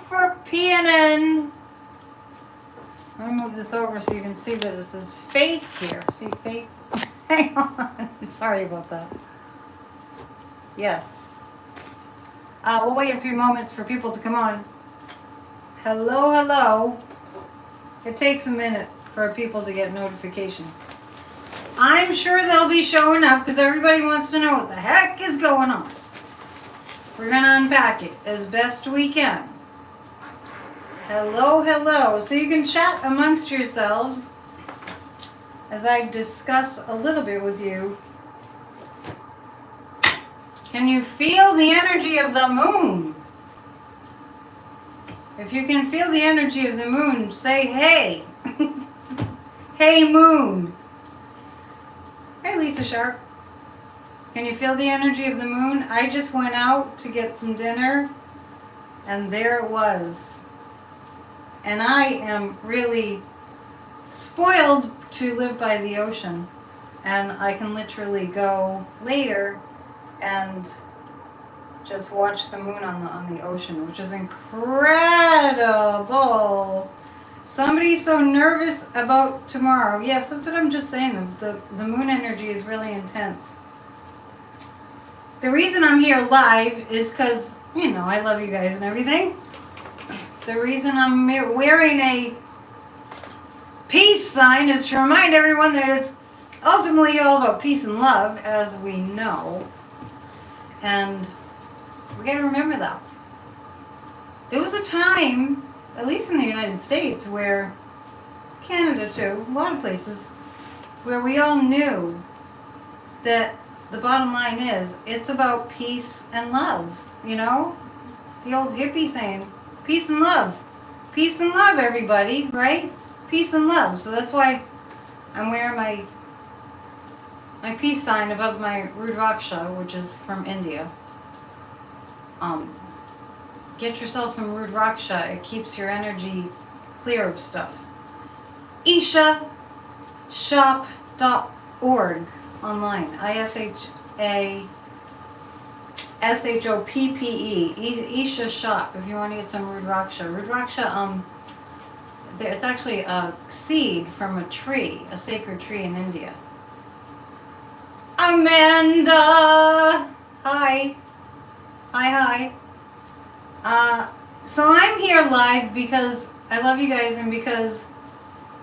for PNN. I'll move this over so you can see that it says Faith here. See Faith? Hang on. Sorry about that. Yes. We'll wait a few moments for people to come on. Hello, hello. It takes a minute for people to get notification. I'm sure they'll be showing up because everybody wants to know what the heck is going on. We're going to unpack it as best we can. Hello, hello. So you can chat amongst yourselves as I discuss a little bit with you. Can you feel the energy of the moon? If you can feel the energy of the moon, say hey. Hey moon. Hey Lisa Sharp. Can you feel the energy of the moon? I just went out to get some dinner and there it was. And I am really spoiled to live by the ocean. And I can literally go later and just watch the moon on the ocean, which is incredible. Somebody's so nervous about tomorrow. Yes, that's what I'm just saying. The moon energy is really intense. The reason I'm here live is because, you know, I love you guys and everything. The reason I'm wearing a peace sign is to remind everyone that it's ultimately all about peace and love, as we know. And we gotta remember that. There was a time, at least in the United States, where, Canada too, a lot of places, where we all knew that the bottom line is, it's about peace and love, you know? The old hippie saying, peace and love. Peace and love, everybody, right? Peace and love. So that's why I'm wearing my peace sign above my rudraksha, which is from India. Get yourself some rudraksha. It keeps your energy clear of stuff. ishashop.org online. ISHASHOPPE. Isha Shop, if you want to get some rudraksha. Rudraksha, it's actually a seed from a tree, a sacred tree in India. Amanda! Hi. Hi. So I'm here live because I love you guys and because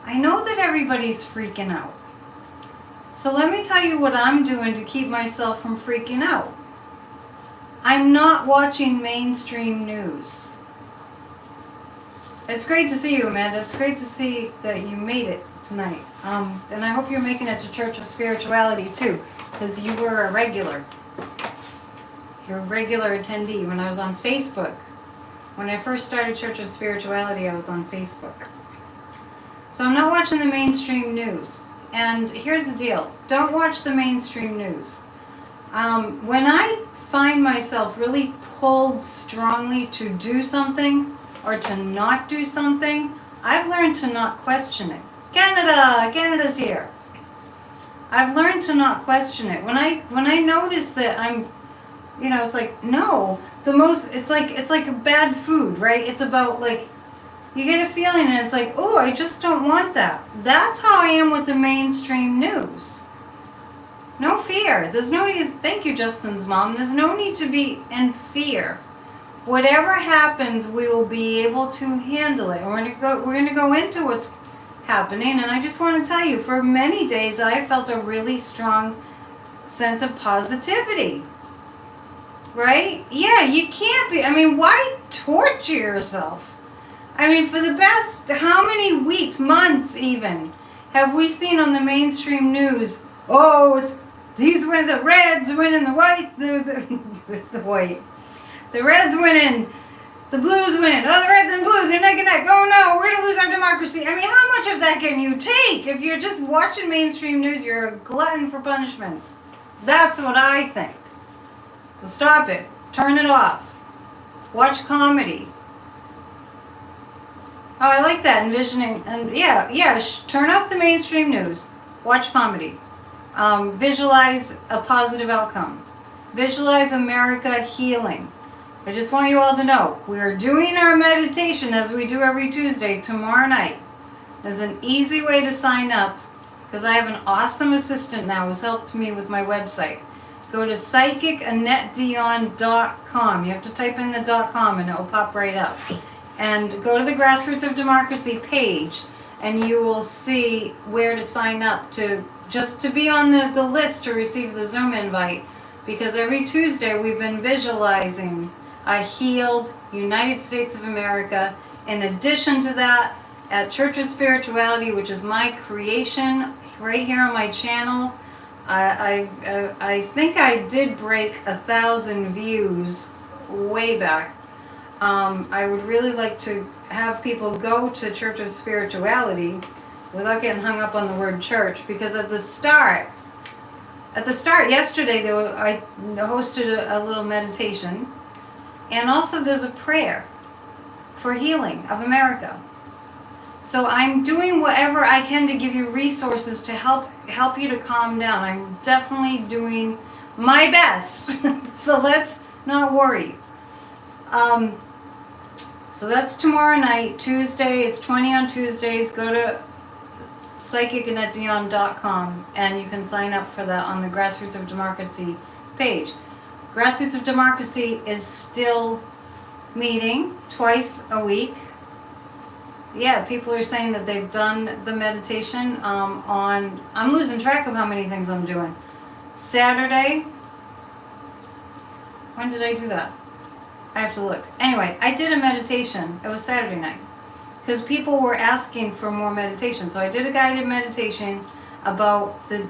I know that everybody's freaking out. So let me tell you what I'm doing to keep myself from freaking out. I'm not watching mainstream news. It's great to see you, Amanda. It's great to see that you made it tonight. And I hope you're making it to Church of Spirituality too, because you were a regular. You're a regular attendee. When I was on Facebook, when I first started Church of Spirituality, I was on Facebook. So I'm not watching the mainstream news. And here's the deal. Don't watch the mainstream news. When I find myself really pulled strongly to do something or to not do something, I've learned to not question it. Canada's here. I've learned to not question it. When I notice that I'm, you know, it's like, no, it's like a bad food, right? It's about like, you get a feeling and it's like, oh, I just don't want that. That's how I am with the mainstream news. No fear. There's no need. Thank you, Justin's mom. There's no need to be in fear. Whatever happens, we will be able to handle it. And we're gonna go into what's happening. And I just want to tell you, for many days, I felt a really strong sense of positivity. Right? Yeah, you can't be. I mean, why torture yourself? I mean, for the best, how many weeks, months even, have we seen on the mainstream news, oh, it's these were the Reds winning, the Whites, the white. The Reds winning, the Blues winning. Oh, the Reds and Blues, they're neck and neck. Oh no, we're going to lose our democracy. I mean, how much of that can you take? If you're just watching mainstream news, you're a glutton for punishment. That's what I think. So stop it. Turn it off. Watch comedy. Oh, I like that, envisioning. And yeah, turn off the mainstream news. Watch comedy. Visualize a positive outcome. Visualize America healing. I just want you all to know, we are doing our meditation as we do every Tuesday tomorrow night. There's an easy way to sign up, because I have an awesome assistant now who's helped me with my website. Go to psychicannettedion.com. You have to type in the .com and it will pop right up. And go to the Grassroots of Democracy page, and you will see where to sign up to be on the list to receive the Zoom invite. Because every Tuesday we've been visualizing a healed United States of America. In addition to that, at Church of Spirituality, which is my creation right here on my channel, I think I did break 1,000 views way back. I would really like to have people go to Church of Spirituality without getting hung up on the word church, because at the start yesterday I hosted a little meditation, and also there's a prayer for healing of America. So I'm doing whatever I can to give you resources to help you to calm down. I'm definitely doing my best. So let's not worry. So that's tomorrow night, Tuesday. It's 20 on Tuesdays. Go to psychicannettedion.com and you can sign up for that on the Grassroots of Democracy page. Grassroots of Democracy is still meeting twice a week. Yeah, people are saying that they've done the meditation on, I'm losing track of how many things I'm doing. Saturday, when did I do that? I have to look. Anyway, I did a meditation. It was Saturday night. Because people were asking for more meditation. So I did a guided meditation about the,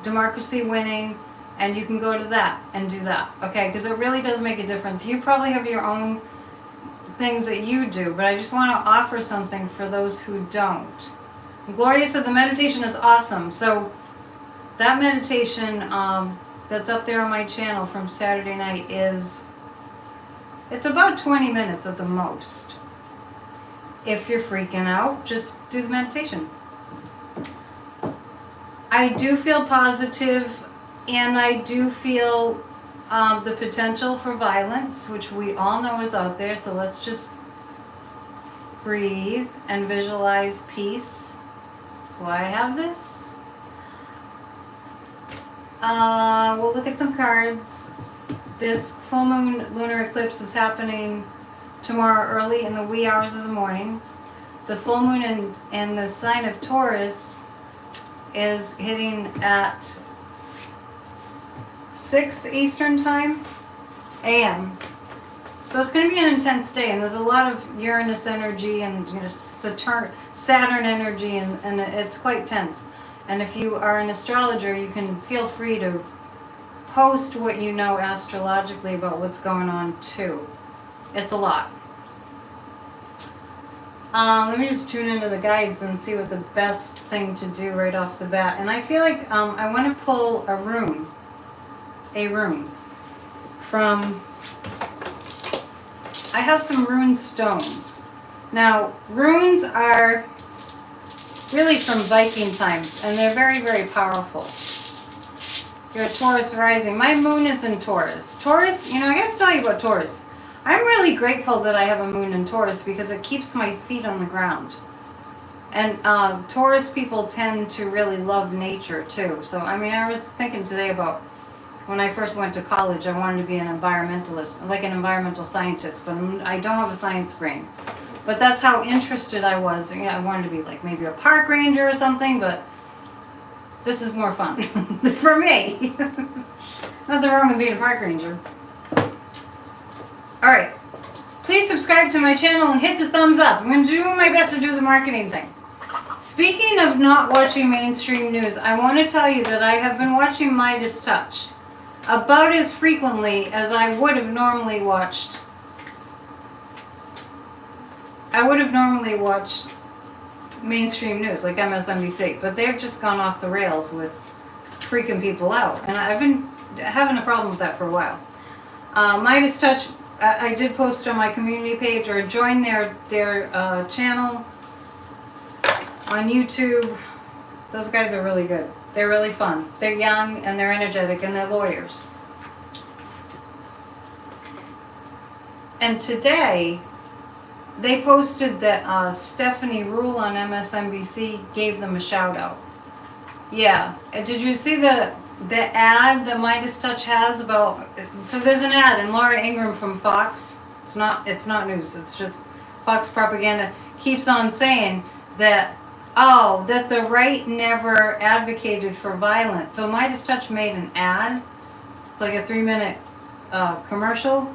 democracy winning, and you can go to that and do that. Okay, because it really does make a difference. You probably have your own things that you do, but I just want to offer something for those who don't. Gloria said the meditation is awesome. So that meditation that's up there on my channel from Saturday night it's about 20 minutes at the most. If you're freaking out, just do the meditation. I do feel positive, and I do feel the potential for violence, which we all know is out there. So let's just breathe and visualize peace. That's why I have this. We'll look at some cards. This full moon lunar eclipse is happening tomorrow early in the wee hours of the morning. The full moon in the sign of Taurus is hitting at 6 Eastern time a.m. So it's going to be an intense day, and there's a lot of Uranus energy and Saturn energy, and it's quite tense. And if you are an astrologer, you can feel free to post what you know astrologically about what's going on too. It's a lot. Let me just tune into the guides and see what the best thing to do right off the bat. And I feel like I want to pull a rune from, I have some rune stones. Now, runes are really from Viking times, and they're very, very powerful. You're a Taurus rising. My moon is in Taurus. Taurus, I got to tell you about Taurus. I'm really grateful that I have a moon in Taurus because it keeps my feet on the ground. And Taurus people tend to really love nature too. So, I was thinking today about when I first went to college, I wanted to be an environmentalist, like an environmental scientist, but I don't have a science brain. But that's how interested I was. I wanted to be like maybe a park ranger or something, but this is more fun for me. Nothing wrong with being a park ranger. Alright, please subscribe to my channel and hit the thumbs up. I'm going to do my best to do the marketing thing. Speaking of not watching mainstream news, I want to tell you that I have been watching Midas Touch about as frequently as I would have normally watched. Mainstream news, like MSNBC, but they've just gone off the rails with freaking people out. And I've been having a problem with that for a while. Midas Touch, I did post on my community page, or join their channel on YouTube. Those guys are really good. They're really fun. They're young and they're energetic and they're lawyers. And today, they posted that Stephanie Rule on MSNBC gave them a shout out. Yeah. And did you see the ad that Midas Touch has about? So there's an ad, and Laura Ingraham from Fox. It's not news. It's just Fox propaganda keeps on saying that that the right never advocated for violence. So Midas Touch made an ad. It's like a 3-minute commercial.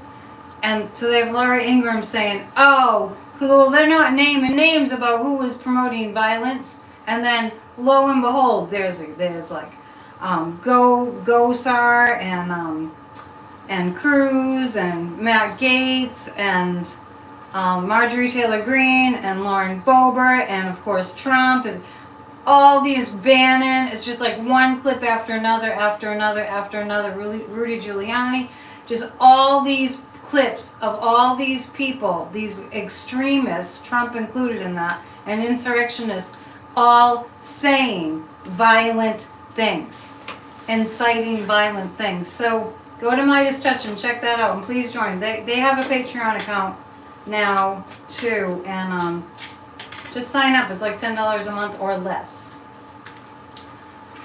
And so they have Laura Ingraham saying, well, they're not naming names about who was promoting violence. And then, lo and behold, there's like Gosar and Cruz and Matt Gaetz and Marjorie Taylor Greene and Lauren Boebert and, of course, Trump. And all these Bannon. It's just like one clip after another, after another, after another. Rudy Giuliani. Just all these clips of all these people, these extremists, Trump included in that, and insurrectionists, all saying violent things, inciting violent things. So go to Midas Touch and check that out, and please join. They have a Patreon account now too, and just sign up. It's like $10 a month or less.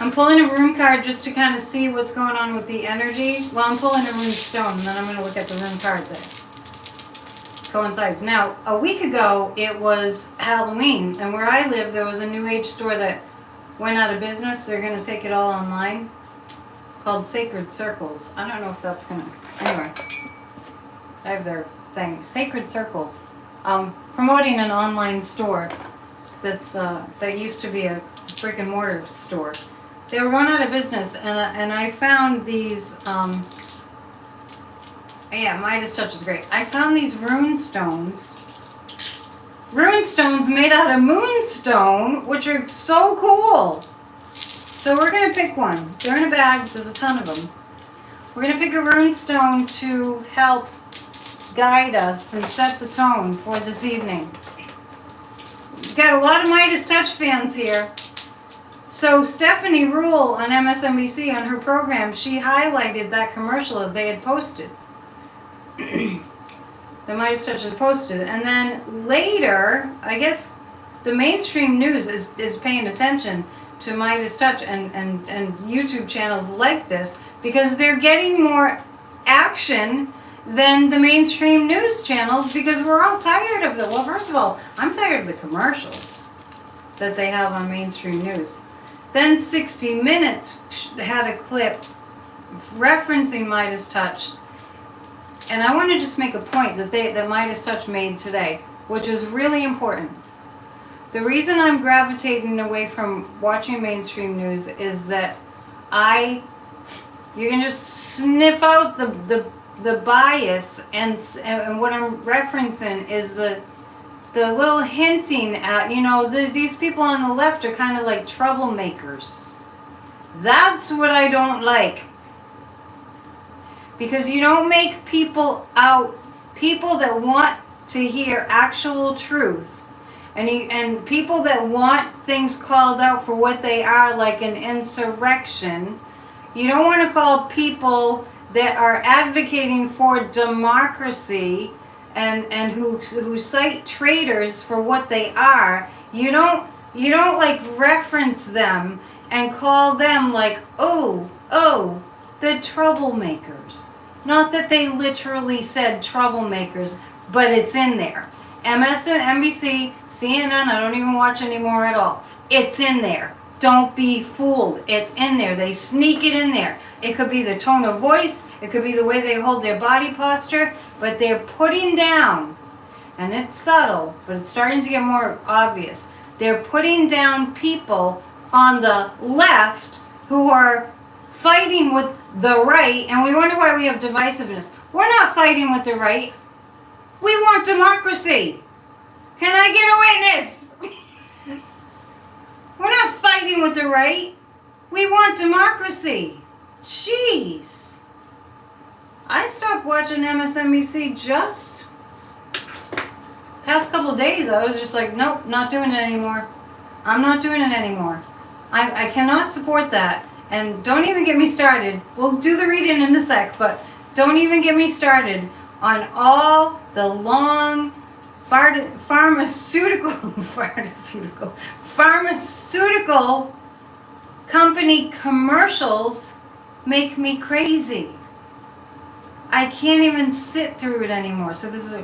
I'm pulling a rune card just to kind of see what's going on with the energy. Well, I'm pulling a rune stone, and then I'm going to look at the rune card that coincides. Now, a week ago, it was Halloween, and where I live, there was a New Age store that went out of business. They're going to take it all online, called Sacred Circles. I don't know if that's going to... Anyway, I have their thing. Sacred Circles. Promoting an online store that used to be a brick and mortar store. They were going out of business, and I found these, Midas Touch is great. I found these rune stones made out of moonstone, which are so cool. So we're going to pick one. They're in a bag. There's a ton of them. We're going to pick a rune stone to help guide us and set the tone for this evening. We've got a lot of Midas Touch fans here. So Stephanie Rule on MSNBC, on her program, she highlighted that commercial that they had posted. The Midas Touch had posted. And then later, I guess the mainstream news is paying attention to Midas Touch and YouTube channels like this, because they're getting more action than the mainstream news channels, because we're all tired of them. Well, first of all, I'm tired of the commercials that they have on mainstream news. Then 60 Minutes had a clip referencing Midas Touch. And I want to just make a point that Midas Touch made today, which is really important. The reason I'm gravitating away from watching mainstream news is that you can just sniff out the bias, and what I'm referencing is the little hinting at, these people on the left are kind of like troublemakers. That's what I don't like. Because you don't make people that want to hear actual truth, and people that want things called out for what they are, like an insurrection. You don't want to call people that are advocating for democracy and who cite traitors for what they are. You don't like reference them and call them like, oh, the troublemakers. Not that they literally said troublemakers, but it's in there. MSNBC, CNN, I don't even watch anymore at all. It's in there. Don't be fooled. It's in there. They sneak it in there. It could be the tone of voice. It could be the way they hold their body posture. But they're putting down, and it's subtle, but it's starting to get more obvious. They're putting down people on the left who are fighting with the right, and we wonder why we have divisiveness. We're not fighting with the right. We want democracy. Can I get a witness? We're not fighting with the right. We want democracy. Jeez. I stopped watching MSNBC just past couple days. I was just like, nope, not doing it anymore. I'm not doing it anymore. I cannot support that. And don't even get me started. We'll do the reading in a sec, but don't even get me started on all the long pharmaceutical company commercials make me crazy. I can't even sit through it anymore. So this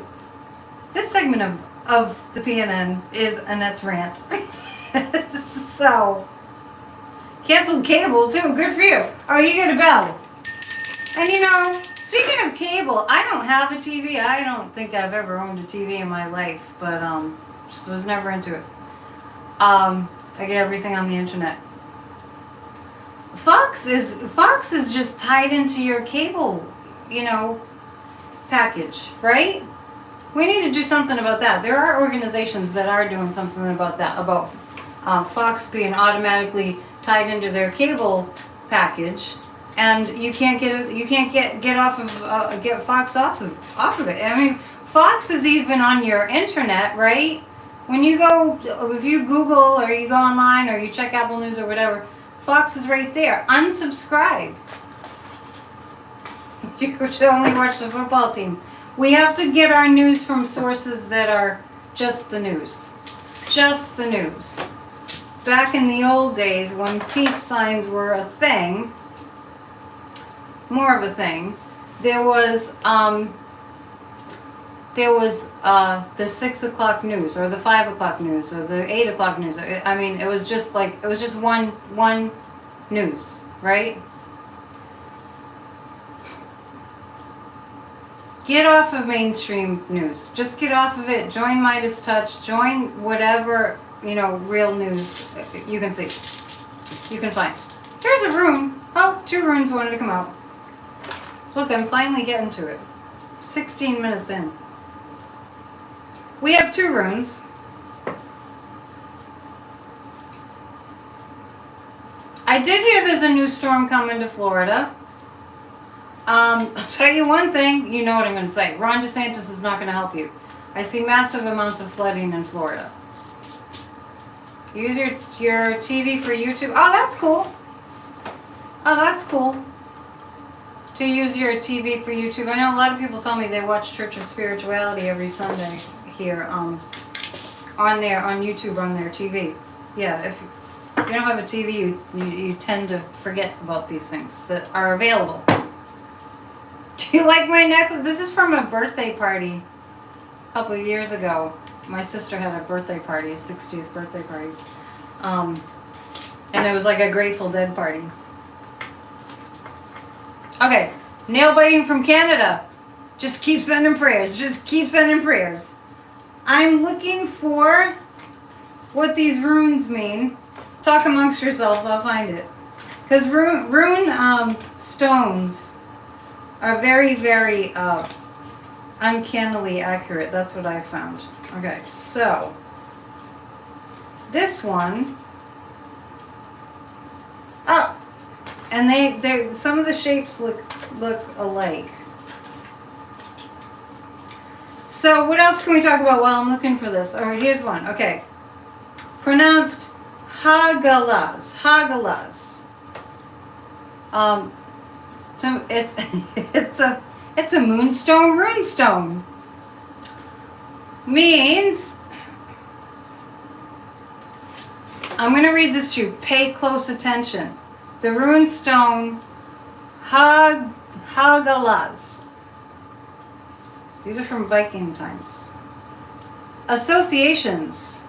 segment of the PNN is Annette's rant. So, canceled cable too, good for you. Oh, you get a bell. And you know, speaking of cable, I don't have a TV. I don't think I've ever owned a TV in my life, but just was never into it. I get everything on the internet. Fox is just tied into your cable, package, right? We need to do something about that. There are organizations that are doing something about that, about Fox being automatically tied into their cable package, and you can't get Fox off of it. I mean, Fox is even on your internet, right? When you go, if you Google or you go online or you check Apple News or whatever, Fox is right there. Unsubscribe. You should only watch the football team. We have to get our news from sources that are just the news. Just the news. Back in the old days when peace signs were a thing, more of a thing, there was the 6 o'clock news or the 5 o'clock news or the 8 o'clock news. I mean, it was just one news, right? Get off of mainstream news. Just get off of it. Join Midas Touch. Join whatever, real news you can see. You can find. Here's a rune. Oh, 2 runes wanted to come out. Look, I'm finally getting to it. 16 minutes in. We have 2 runes. I did hear there's a new storm coming to Florida. I'll tell you one thing, you know what I'm going to say. Ron DeSantis is not going to help you. I see massive amounts of flooding in Florida. Use your TV for YouTube. Oh, that's cool. Oh, that's cool. To use your TV for YouTube. I know a lot of people tell me they watch Church of Spirituality every Sunday here on YouTube on their TV. Yeah, if you don't have a TV, you tend to forget about these things that are available. Do you like my necklace? This is from a birthday party a couple of years ago. My sister had a birthday party, a 60th birthday party. And it was like a Grateful Dead party. Okay, nail biting from Canada. Just keep sending prayers. Just keep sending prayers. I'm looking for what these runes mean. Talk amongst yourselves, I'll find it. Because rune stones are very, very uncannily accurate. That's what I found. Okay, so this one. Oh, and they some of the shapes look alike. So what else can we talk about while I'm looking for this? Oh, here's one. Okay, pronounced Hagalaz. Hagalaz. So it's a moonstone runestone. Means, I'm going to read this to you. Pay close attention. The runestone Hagalaz. These are from Viking times. Associations.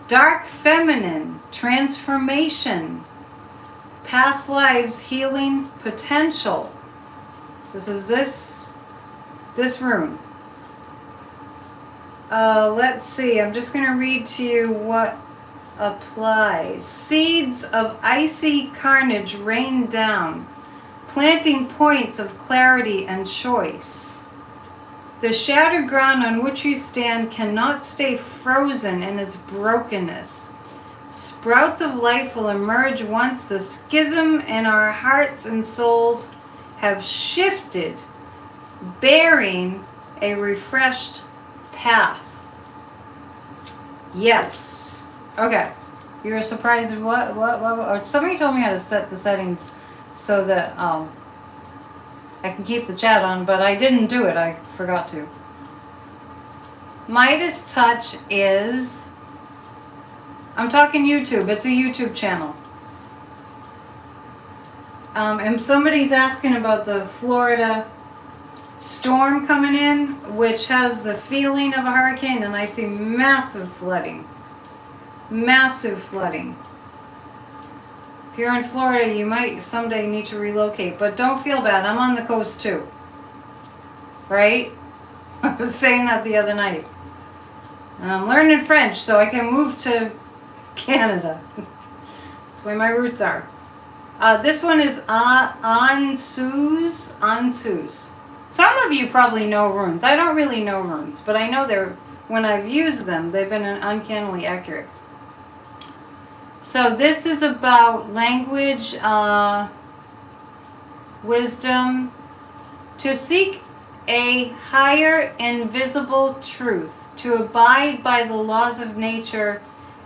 Dark feminine. Transformation. Past lives healing potential. This is this rune. Let's see. I'm just going to read to you what applies. Seeds of icy carnage rain down, planting points of clarity and choice. The shattered ground on which you stand cannot stay frozen in its brokenness. Sprouts of life will emerge once the schism in our hearts and souls have shifted, bearing a refreshed path. Yes. Okay. You were surprised at what? Somebody told me how to set the settings so that I can keep the chat on, but I didn't do it. I forgot to. Midas Touch is... I'm talking YouTube. It's a YouTube channel. And somebody's asking about the Florida storm coming in, which has the feeling of a hurricane, and I see massive flooding. Massive flooding. If you're in Florida, you might someday need to relocate, but don't feel bad. I'm on the coast too. Right? I was saying that the other night. And I'm learning French so I can move to Canada. That's where my roots are. This one is Ansuz. Ansuz. Some of you probably know runes. I don't really know runes, but I know when I've used them, they've been uncannily accurate. So this is about language, wisdom, to seek a higher invisible truth, to abide by the laws of nature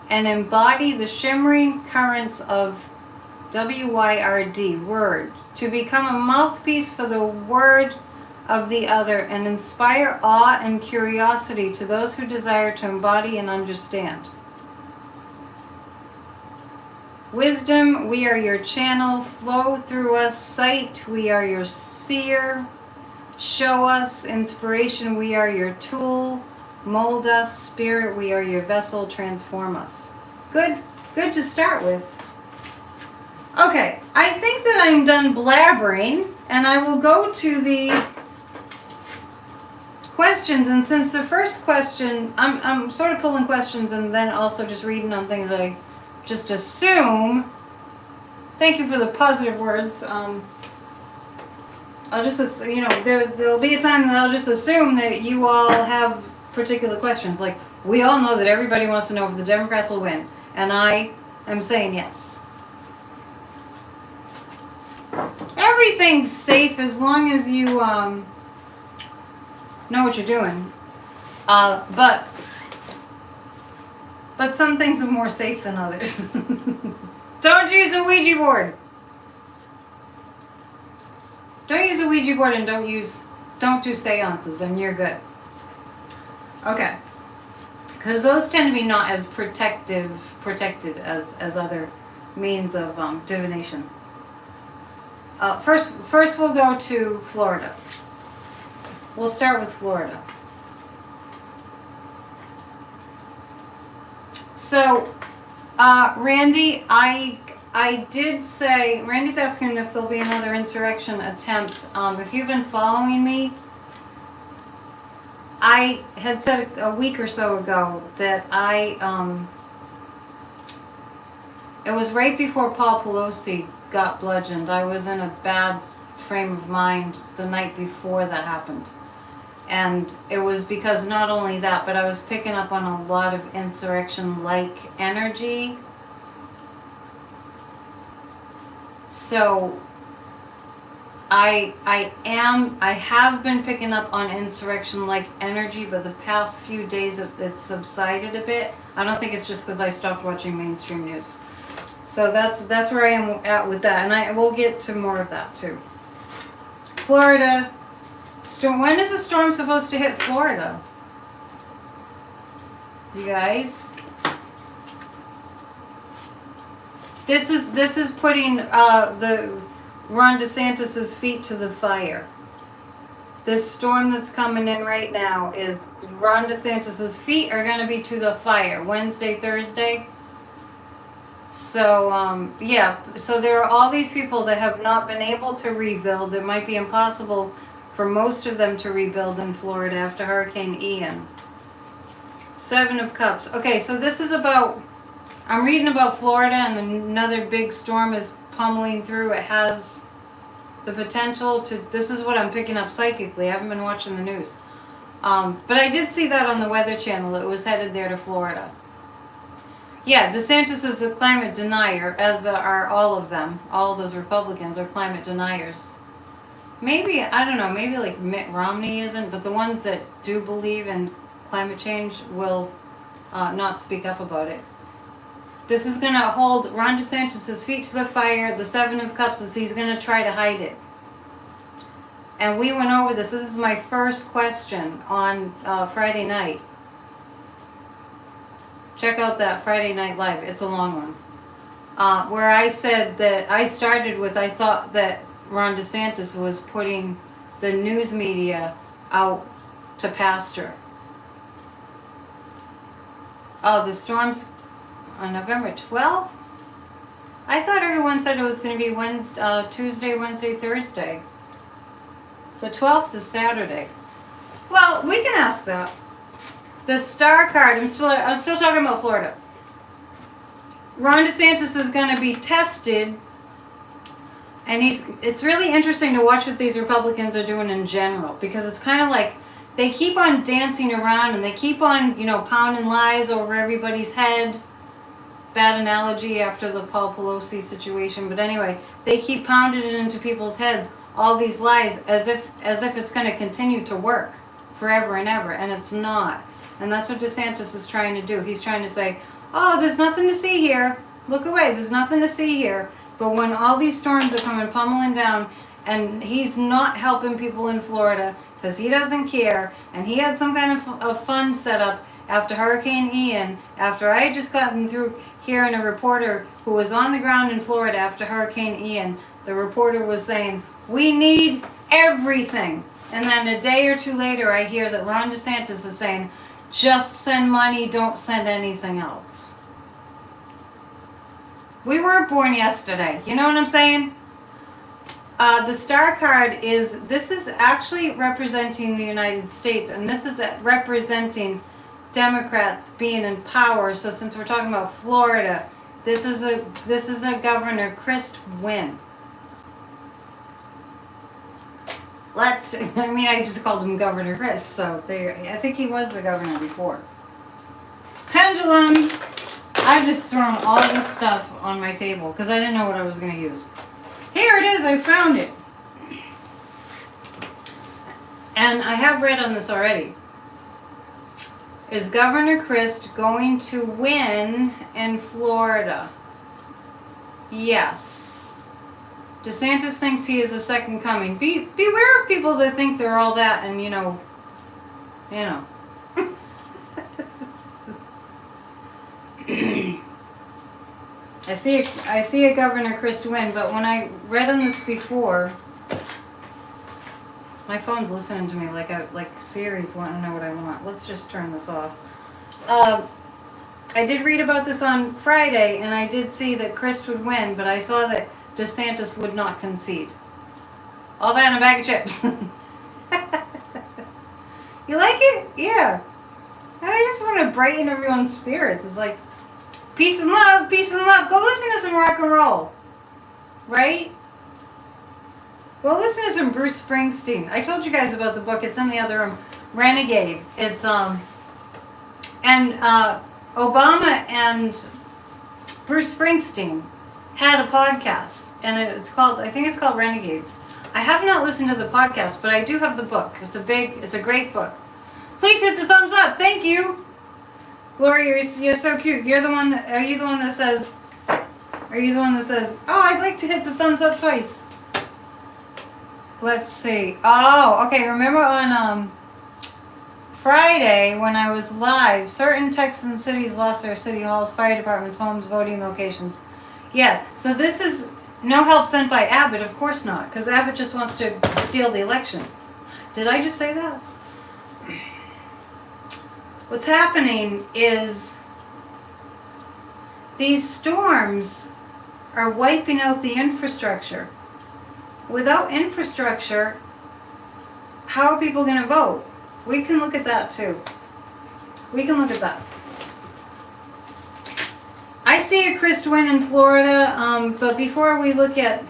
and embody the shimmering currents of WYRD, word, to become a mouthpiece for the word of the other and inspire awe and curiosity to those who desire to embody and understand. Wisdom, we are your channel. Flow through us. Sight, we are your seer. Show us. Inspiration, we are your tool. Mold us. Spirit, we are your vessel. Transform us. Good to start with. Okay, I think that I'm done blabbering, and I will go to the questions. And since the first question, I'm sort of pulling questions and then also just reading on things that I just assume. Thank you for the positive words. I'll just, there'll be a time that I'll just assume that you all have particular questions. Like, we all know that everybody wants to know if the Democrats will win, and I am saying yes. Everything's safe as long as you know what you're doing. But some things are more safe than others. Don't use a Ouija board. Don't use a Ouija board, and don't do seances, and you're good. Okay. Because those tend to be not as protected as other means of divination. First we'll go to Florida. We'll start with Florida. So, Randy, I did say, Randy's asking if there'll be another insurrection attempt. If you've been following me, I had said a week or so ago that it was right before Paul Pelosi got bludgeoned. I was in a bad frame of mind the night before that happened. And it was because not only that, but I was picking up on a lot of insurrection-like energy. So I have been picking up on insurrection-like energy, but the past few days it's subsided a bit. I don't think it's just because I stopped watching mainstream news. So that's where I am at with that, and I will get to more of that too. Florida. When is a storm supposed to hit Florida? You guys? This is putting the Ron DeSantis' feet to the fire. This storm that's coming in right now is Ron DeSantis' feet are going to be to the fire Wednesday, Thursday. So, so there are all these people that have not been able to rebuild. It might be impossible for most of them to rebuild in Florida after Hurricane Ian. 7 of Cups. Okay, so this is about, I'm reading about Florida, and another big storm is pummeling through. It has the potential to, this is what I'm picking up psychically. I haven't been watching the news. But I did see that on the Weather Channel. It was headed there to Florida. Yeah, DeSantis is a climate denier, as are all of them. All of those Republicans are climate deniers. Maybe, I don't know, maybe like Mitt Romney isn't, but the ones that do believe in climate change will not speak up about it. This is going to hold Ron DeSantis' feet to the fire. The 7 of Cups is he's going to try to hide it. And we went over this. This is my first question on Friday night. Check out that Friday Night Live. It's a long one. Where I said that I started with, I thought that Ron DeSantis was putting the news media out to pasture. Oh, the storms on November 12th? I thought everyone said it was going to be Tuesday, Wednesday, Thursday. The 12th is Saturday. Well, we can ask that. The star card, I'm still talking about Florida. Ron DeSantis is going to be tested, and it's really interesting to watch what these Republicans are doing in general, because it's kind of like they keep on dancing around and they keep on, pounding lies over everybody's head. Bad analogy after the Paul Pelosi situation, but anyway, they keep pounding it into people's heads, all these lies, as if it's going to continue to work forever and ever, and it's not. And that's what DeSantis is trying to do. He's trying to say, oh, there's nothing to see here. Look away, there's nothing to see here. But when all these storms are coming pummeling down, and he's not helping people in Florida because he doesn't care, and he had some kind of fund set up after Hurricane Ian, after I had just gotten through hearing a reporter who was on the ground in Florida after Hurricane Ian. The reporter was saying, we need everything. And then a day or two later, I hear that Ron DeSantis is saying, just send money, don't send anything else. We weren't born yesterday. You know what I'm saying? The star card this is actually representing the United States, and this is representing Democrats being in power. So since we're talking about Florida, this is a Governor Chris win. I just called him Governor Chris, so I think he was the governor before. Pendulum. I've just thrown all this stuff on my table because I didn't know what I was going to use. Here it is, I found it. And I have read on this already. Is Governor Christ going to win in Florida? Yes. DeSantis thinks he is the second coming. Beware of people that think they're all that and, I see a Governor Christ win, but when I read on this before, my phone's listening to me like Siri's wanting to know what I want. Let's just turn this off. I did read about this on Friday, and I did see that Christ would win, but I saw that DeSantis would not concede. All that in a bag of chips. You like it? Yeah. I just want to brighten everyone's spirits. It's like, peace and love, peace and love. Go listen to some rock and roll. Right? Go listen to some Bruce Springsteen. I told you guys about the book. It's in the other room. Renegade. It's, and Obama and Bruce Springsteen had a podcast. And I think it's called Renegades. I have not listened to the podcast, but I do have the book. It's a great book. Please hit the thumbs up. Thank you. Gloria, you're so cute. Are you the one that says, oh, I'd like to hit the thumbs up twice. Let's see. Oh, okay. Remember on Friday when I was live, certain Texan cities lost their city halls, fire departments, homes, voting locations. Yeah, so this is no help sent by Abbott. Of course not, because Abbott just wants to steal the election. Did I just say that? What's happening is these storms are wiping out the infrastructure. Without infrastructure, how are people going to vote? We can look at that too. We can look at that. I see a Christ win in Florida, but before we look at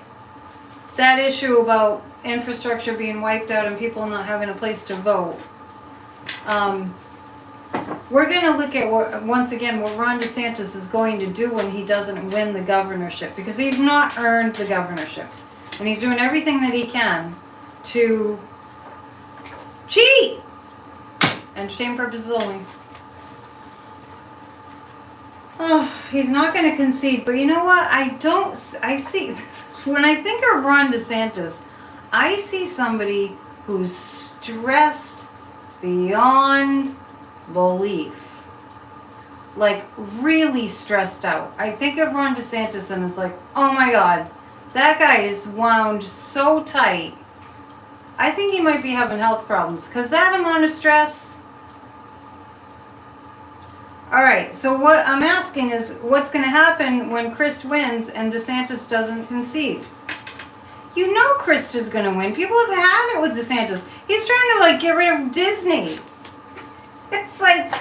that issue about infrastructure being wiped out and people not having a place to vote, we're going to look at, once again, what Ron DeSantis is going to do when he doesn't win the governorship, because he's not earned the governorship. And he's doing everything that he can to cheat. Entertainment purposes only. Oh, he's not going to concede. But you know what? I see, when I think of Ron DeSantis, I see somebody who's stressed beyond belief. Like, really stressed out. I think of Ron DeSantis and it's like, oh my God, that guy is wound so tight. I think he might be having health problems because that amount of stress. Alright, so what I'm asking is what's going to happen when Christ wins and DeSantis doesn't concede? You know Christ is going to win. People have had it with DeSantis. He's trying to like get rid of Disney. It's like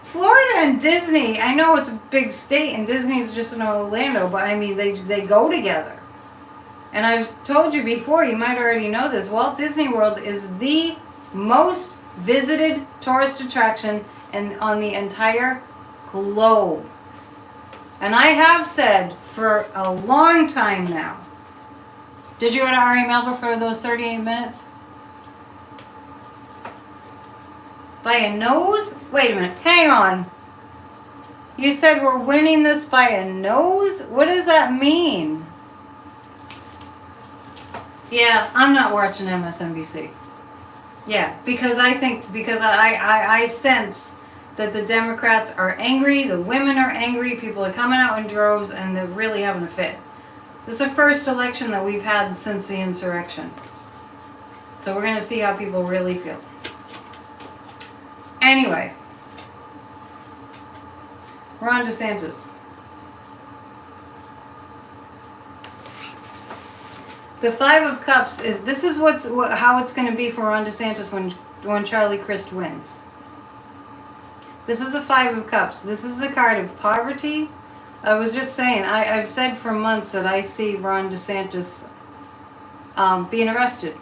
Florida and Disney. I know it's a big state and Disney's just in Orlando, but I mean they go together. And I've told you before, you might already know this, Walt Disney World is the most visited tourist attraction on the entire globe. And I have said for a long time now. Did you go to Ari Melba for those 38 minutes? By a nose? Wait a minute, hang on. You said we're winning this by a nose? What does that mean? Yeah, I'm not watching MSNBC. Yeah, because I sense that the Democrats are angry, the women are angry, people are coming out in droves, and they're really having a fit. This is the first election that we've had since the insurrection. So we're going to see how people really feel. Anyway, Ron DeSantis. The Five of Cups is, this is how it's going to be for Ron DeSantis when Charlie Crist wins. This is a Five of Cups. This is a card of poverty. I was just saying, I've said for months that I see Ron DeSantis being arrested.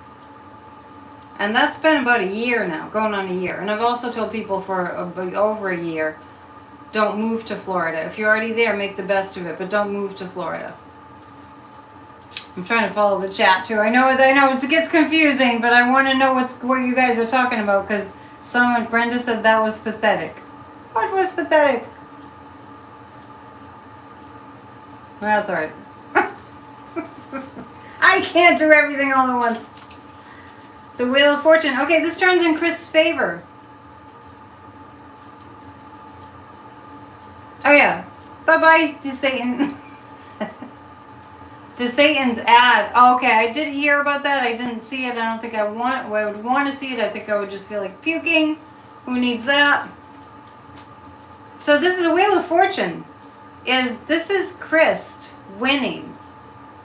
And that's been about a year now, going on a year. And I've also told people for over a year, don't move to Florida. If you're already there, make the best of it, but don't move to Florida. I'm trying to follow the chat too. I know it gets confusing, but I want to know what you guys are talking about because Brenda said that was pathetic. What was pathetic? Well, that's alright. I can't do everything all at once. The Wheel of Fortune. Okay, this turns in Chris's favor. Oh yeah. Bye-bye to Satan. To Satan's ad. Oh, okay, I did hear about that. I didn't see it. I don't think I would want to see it. I think I would just feel like puking. Who needs that? So this is the Wheel of Fortune. This is Christ winning.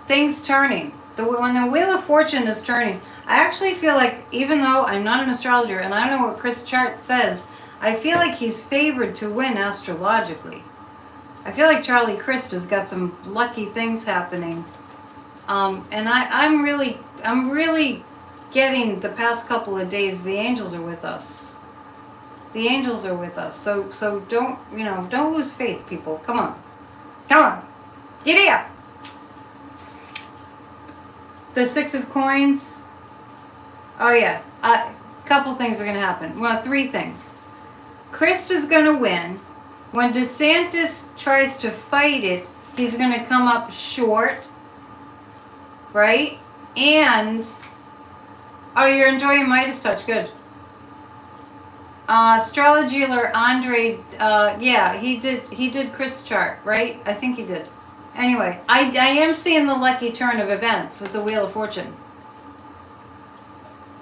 Things turning. When the Wheel of Fortune is turning, I actually feel like, even though I'm not an astrologer and I don't know what Chris's chart says, I feel like he's favored to win astrologically. I feel like Charlie Crist has got some lucky things happening. And I'm really getting the past couple of days, the angels are with us. The angels are with us. So don't lose faith, people. Come on. Come on. Giddy up. The Six of Coins. Oh yeah. A couple things are going to happen. Well, three things. Christ is going to win. When DeSantis tries to fight it, he's going to come up short. Right? And, oh, you're enjoying Midas Touch. Good. Astrological Andre, yeah, he did Chris' chart, right? I think he did. Anyway, I am seeing the lucky turn of events with the Wheel of Fortune.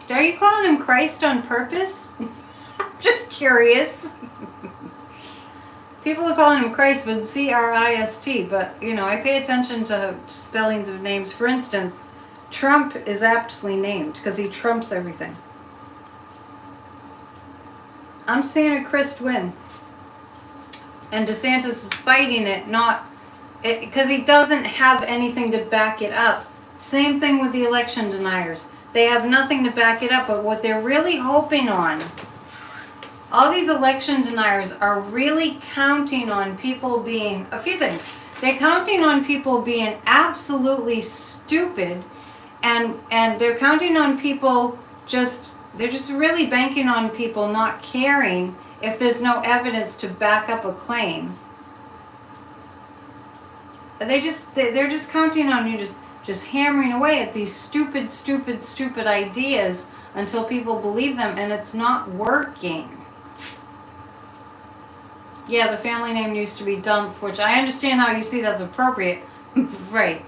Are you calling him Christ on purpose? I'm just curious. People are calling him Christ with C-R-I-S-T, but, I pay attention to spellings of names. For instance, Trump is aptly named because he trumps everything. I'm seeing a Christ win. And DeSantis is fighting it, because he doesn't have anything to back it up. Same thing with the election deniers. They have nothing to back it up, but what they're really hoping on, all these election deniers are really counting on people being, a few things. They're counting on people being absolutely stupid, and they're counting on people they're just really banking on people not caring if there's no evidence to back up a claim. They're just counting on you just hammering away at these stupid ideas until people believe them, and it's not working. Yeah, the family name used to be Dump, which I understand how you see that's appropriate. Right.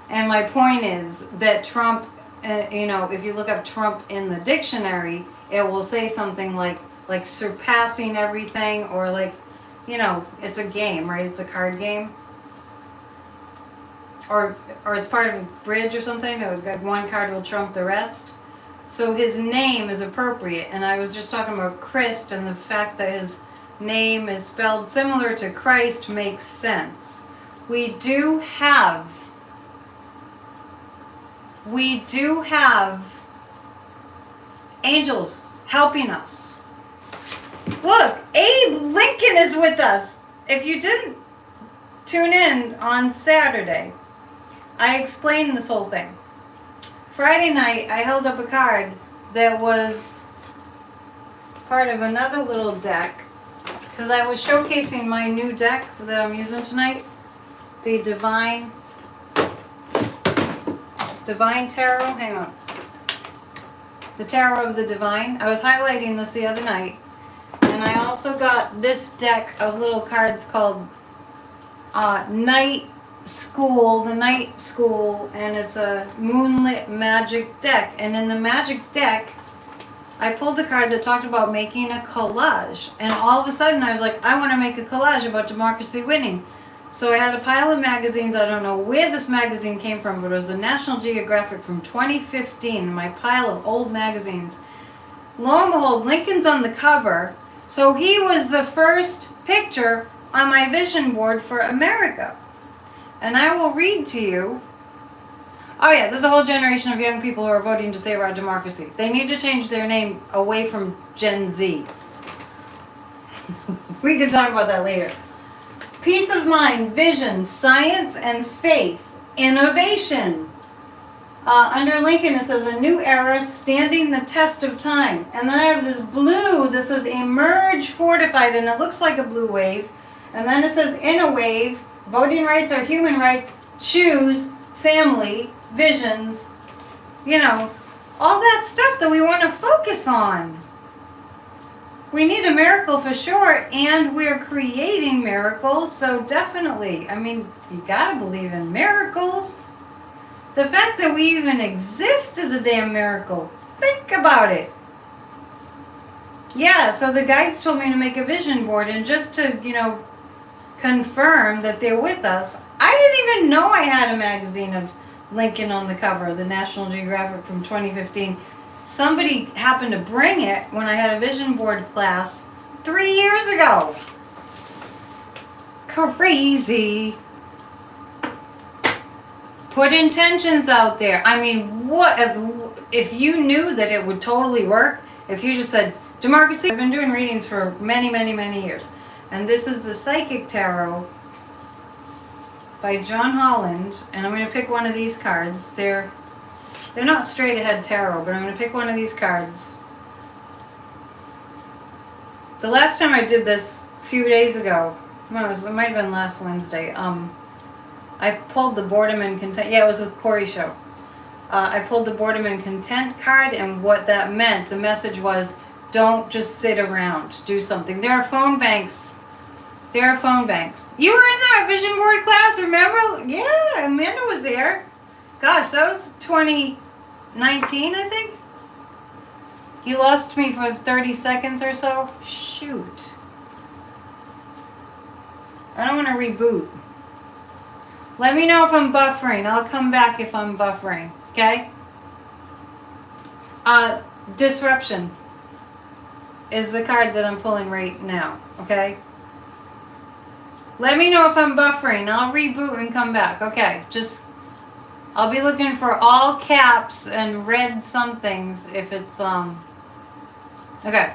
And my point is that Trump, if you look up Trump in the dictionary, it will say something like surpassing everything, or like, it's a game, right? It's a card game. Or it's part of a bridge or something. One card will trump the rest. So his name is appropriate. And I was just talking about Christ, and the fact that his name is spelled similar to Christ makes sense. We do have angels helping us. Look, Abe Lincoln is with us. If you didn't tune in on Saturday, I explained this whole thing. Friday night, I held up a card that was part of another little deck, because I was showcasing my new deck that I'm using tonight, the Divine Tarot. Hang on. The Tarot of the Divine. I was highlighting this the other night. And I also got this deck of little cards called Night School, the Night School, and it's a moonlit magic deck. And in the magic deck, I pulled a card that talked about making a collage. And all of a sudden I was like, I want to make a collage about democracy winning. So I had a pile of magazines. I don't know where this magazine came from, but it was the National Geographic from 2015, my pile of old magazines. Lo and behold, Lincoln's on the cover. So he was the first picture on my vision board for America. And I will read to you. Oh yeah, there's a whole generation of young people who are voting to save our democracy. They need to change their name away from Gen Z. We can talk about that later. Peace of mind, vision, science, and faith. Innovation. Under Lincoln it says a new era standing the test of time. And then I have this blue, this is emerge fortified, and it looks like a blue wave. And then it says in a wave, voting rights are human rights, choose, family, visions, all that stuff that we want to focus on. We need a miracle for sure, and we're creating miracles, so definitely. I mean, you gotta believe in miracles. The fact that we even exist is a damn miracle. Think about it. Yeah, so the guides told me to make a vision board, and just to, confirm that they're with us. I didn't even know I had a magazine of Lincoln on the cover, the National Geographic from 2015. Somebody happened to bring it when I had a vision board class 3 years ago. Crazy. Put intentions out there. I mean, what if you knew that it would totally work? If you just said, democracy. I've been doing readings for many, many, many years. And this is the Psychic Tarot by John Holland. And I'm going to pick one of these cards. They're not straight ahead tarot, but I'm going to pick one of these cards. The last time I did this, a few days ago, it might have been last Wednesday, I pulled the Boredom and Content, it was with Corey show. I pulled the Boredom and Content card, and what that meant, the message was, don't just sit around, do something. There are phone banks. You were in that vision board class, remember? Yeah, Amanda was there. Gosh, that was 2019, I think. You lost me for 30 seconds or so. Shoot. I don't want to reboot. Let me know if I'm buffering. I'll come back if I'm buffering. Okay? Disruption is the card that I'm pulling right now. Okay? Let me know if I'm buffering. I'll reboot and come back. Okay, I'll be looking for all caps and red somethings if it's, okay.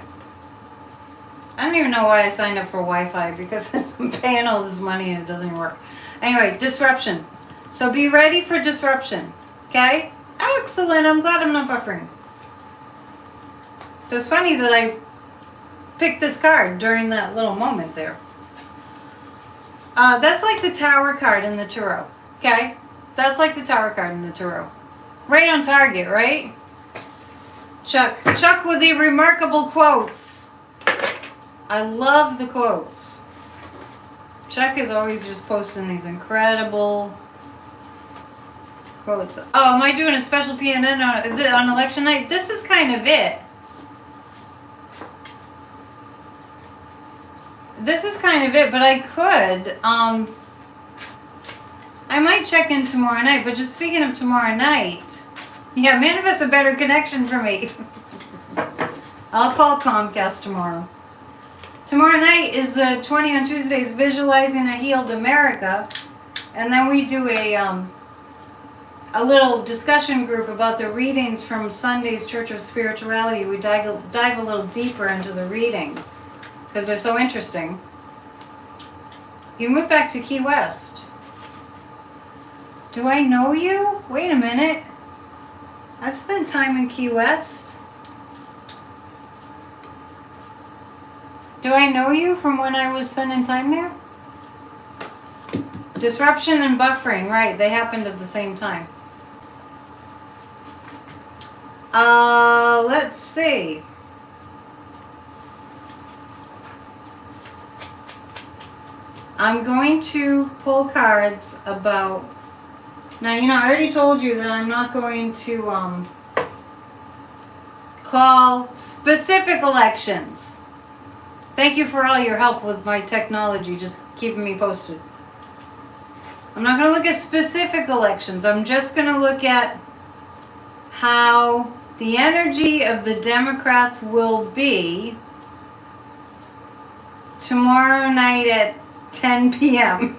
I don't even know why I signed up for Wi-Fi, because I'm paying all this money and it doesn't work. Anyway, disruption. So be ready for disruption, okay? Excellent, I'm glad I'm not buffering. It's funny that I picked this card during that little moment there. That's like the Tower card in the Tarot, okay? That's like the Tower card in the Tarot. Right on target, right? Chuck. Chuck with the remarkable quotes. I love the quotes. Chuck is always just posting these incredible quotes. Oh, am I doing a special PNN on election night? This is kind of it. This is kind of it, but I could. I might check in tomorrow night, but just speaking of tomorrow night, yeah, manifest a better connection for me. I'll call Comcast tomorrow. Tomorrow night is the 20 on Tuesdays, Visualizing a Healed America, and then we do a little discussion group about the readings from Sunday's Church of Spirituality. We dive a little deeper into the readings because they're so interesting. You moved back to Key West. Do I know you? Wait a minute. I've spent time in Key West. Do I know you from when I was spending time there? Disruption and buffering, right, they happened at the same time. Let's see. I'm going to pull cards about... Now, you know, I already told you that I'm not going to call specific elections. Thank you for all your help with my technology, just keeping me posted. I'm not going to look at specific elections. I'm just going to look at how the energy of the Democrats will be tomorrow night at 10 p.m.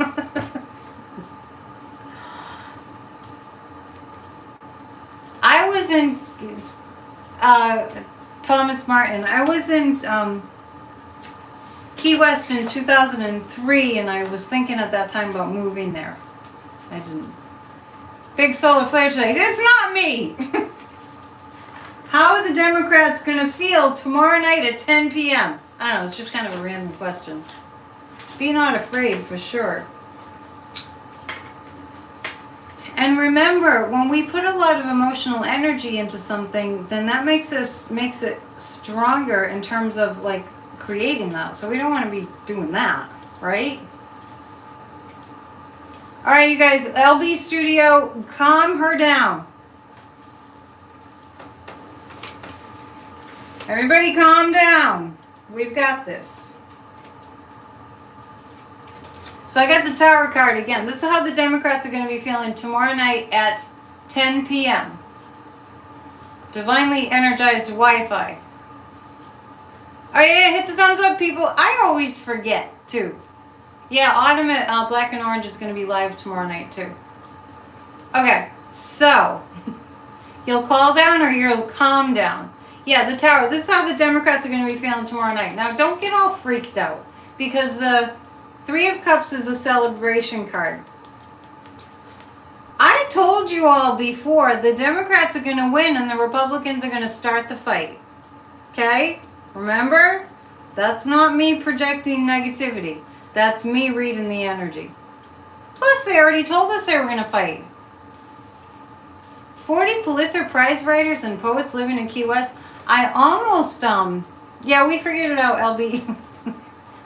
I was in Thomas Martin. I was in Key West in 2003, and I was thinking at that time about moving there. I didn't. Big solar flare today. It's not me! How are the Democrats going to feel tomorrow night at 10 p.m.? I don't know, it's just kind of a random question. Be not afraid, for sure. And remember, when we put a lot of emotional energy into something, then that makes it stronger in terms of like creating that. So we don't want to be doing that, right? All right, you guys, LB Studio, calm her down. Everybody calm down. We've got this. So I got the Tower card again. This is how the Democrats are going to be feeling tomorrow night at 10 p.m. Divinely energized Wi-Fi. Oh yeah, hit the thumbs up, people. I always forget, too. Yeah, Autumn at Black and Orange is going to be live tomorrow night, too. Okay, so you'll call down or you'll calm down. Yeah, the Tower. This is how the Democrats are going to be feeling tomorrow night. Now, don't get all freaked out because the Three of Cups is a celebration card. I told you all before, the Democrats are going to win and the Republicans are going to start the fight. Okay? Remember? That's not me projecting negativity. That's me reading the energy. Plus, they already told us they were going to fight. 40 Pulitzer Prize writers and poets living in Key West. I almost, yeah, we figured it out, LB.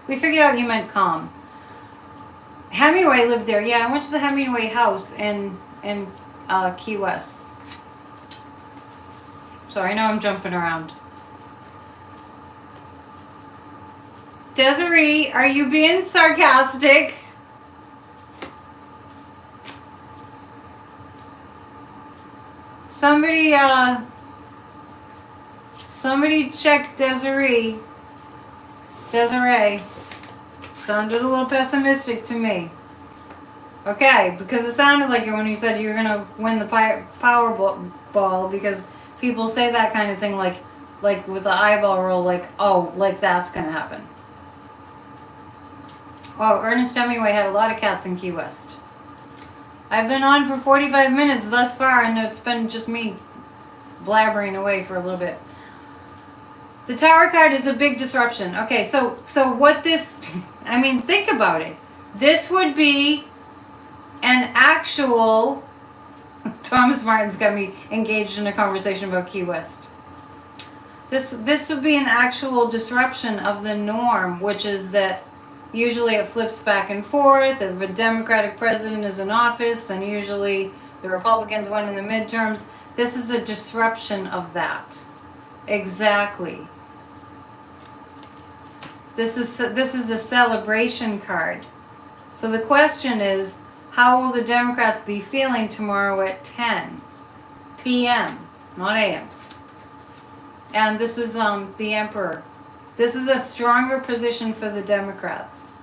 We figured out you meant calm. Hemingway lived there. Yeah, I went to the Hemingway house in Key West. Sorry, I know I'm jumping around. Desiree, are you being sarcastic? Somebody check Desiree. Desiree. Sounded a little pessimistic to me. Okay, because it sounded like it when you said you were going to win the Powerball, because people say that kind of thing like with the eyeball roll, like, oh, like that's going to happen. Oh, Ernest Hemingway had a lot of cats in Key West. I've been on for 45 minutes thus far, and it's been just me blabbering away for a little bit. The Tower card is a big disruption. Okay, so what this... I mean, think about it. This would be an actual... Thomas Martin's got me engaged in a conversation about Key West. This would be an actual disruption of the norm, which is that usually it flips back and forth. If a Democratic president is in office, then usually the Republicans win in the midterms. This is a disruption of that. Exactly. This is a celebration card. So the question is, how will the Democrats be feeling tomorrow at 10 p.m., not a.m.? And this is the Emperor. This is a stronger position for the Democrats.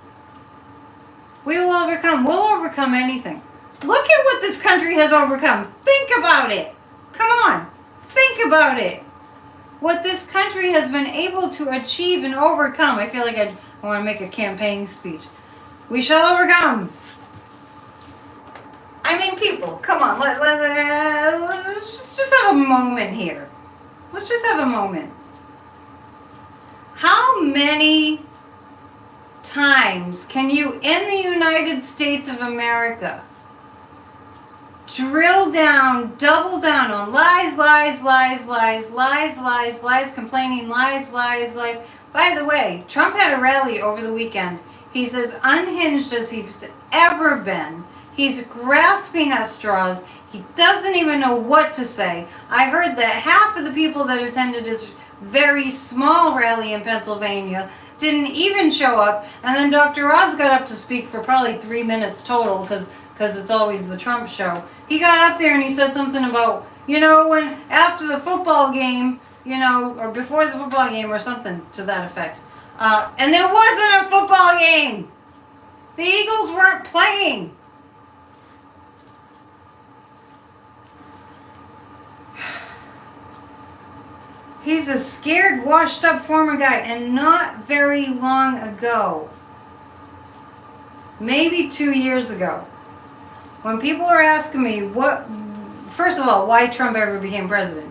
We will overcome. We'll overcome anything. Look at what this country has overcome. Think about it. Come on. Think about it. What this country has been able to achieve and overcome. I feel like I want to make a campaign speech. We shall overcome. I mean, people, come on. Let's just have a moment here. Let's just have a moment. How many times can you, in the United States of America, drill down, double down on lies, complaining, lies. By the way, Trump had a rally over the weekend. He's as unhinged as he's ever been. He's grasping at straws. He doesn't even know what to say. I heard that half of the people that attended his very small rally in Pennsylvania didn't even show up, and then Dr. Oz got up to speak for probably 3 minutes total, because it's always the Trump show. He got up there and he said something about, when after the football game, or before the football game or something to that effect. And there wasn't a football game. The Eagles weren't playing. He's a scared, washed up former guy, and not very long ago, maybe 2 years ago, when people are asking me first of all, why Trump ever became president,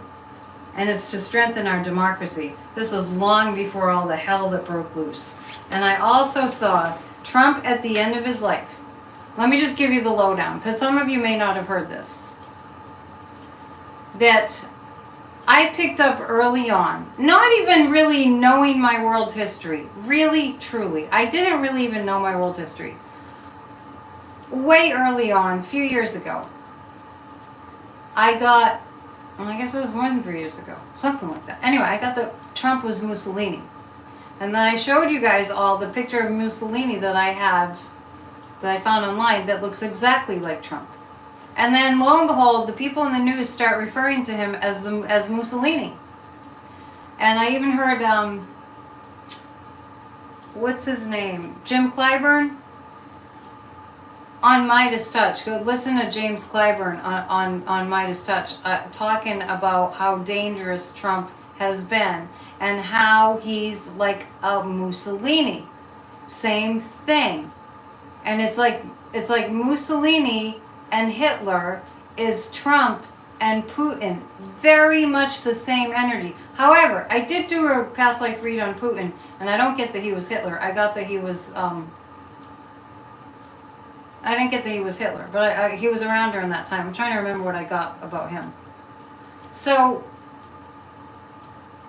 and it's to strengthen our democracy. This was long before all the hell that broke loose. And I also saw Trump at the end of his life. Let me just give you the lowdown, because some of you may not have heard this. That I picked up early on, not even really knowing my world history, really, truly. I didn't really even know my world history. Way early on, a few years ago, I guess it was more than 3 years ago, something like that. Anyway, I got that Trump was Mussolini. And then I showed you guys all the picture of Mussolini that I found online that looks exactly like Trump. And then, lo and behold, the people in the news start referring to him as Mussolini. And I even heard, what's his name? Jim Clyburn? On Midas Touch. Go listen to James Clyburn on Midas Touch, talking about how dangerous Trump has been and how he's like a Mussolini. Same thing. And it's like Mussolini and Hitler is Trump and Putin. Very much the same energy. However, I did do a past life read on Putin, and I don't get that he was Hitler. I got that he was, I didn't get that he was Hitler, but he was around during that time. I'm trying to remember what I got about him. So,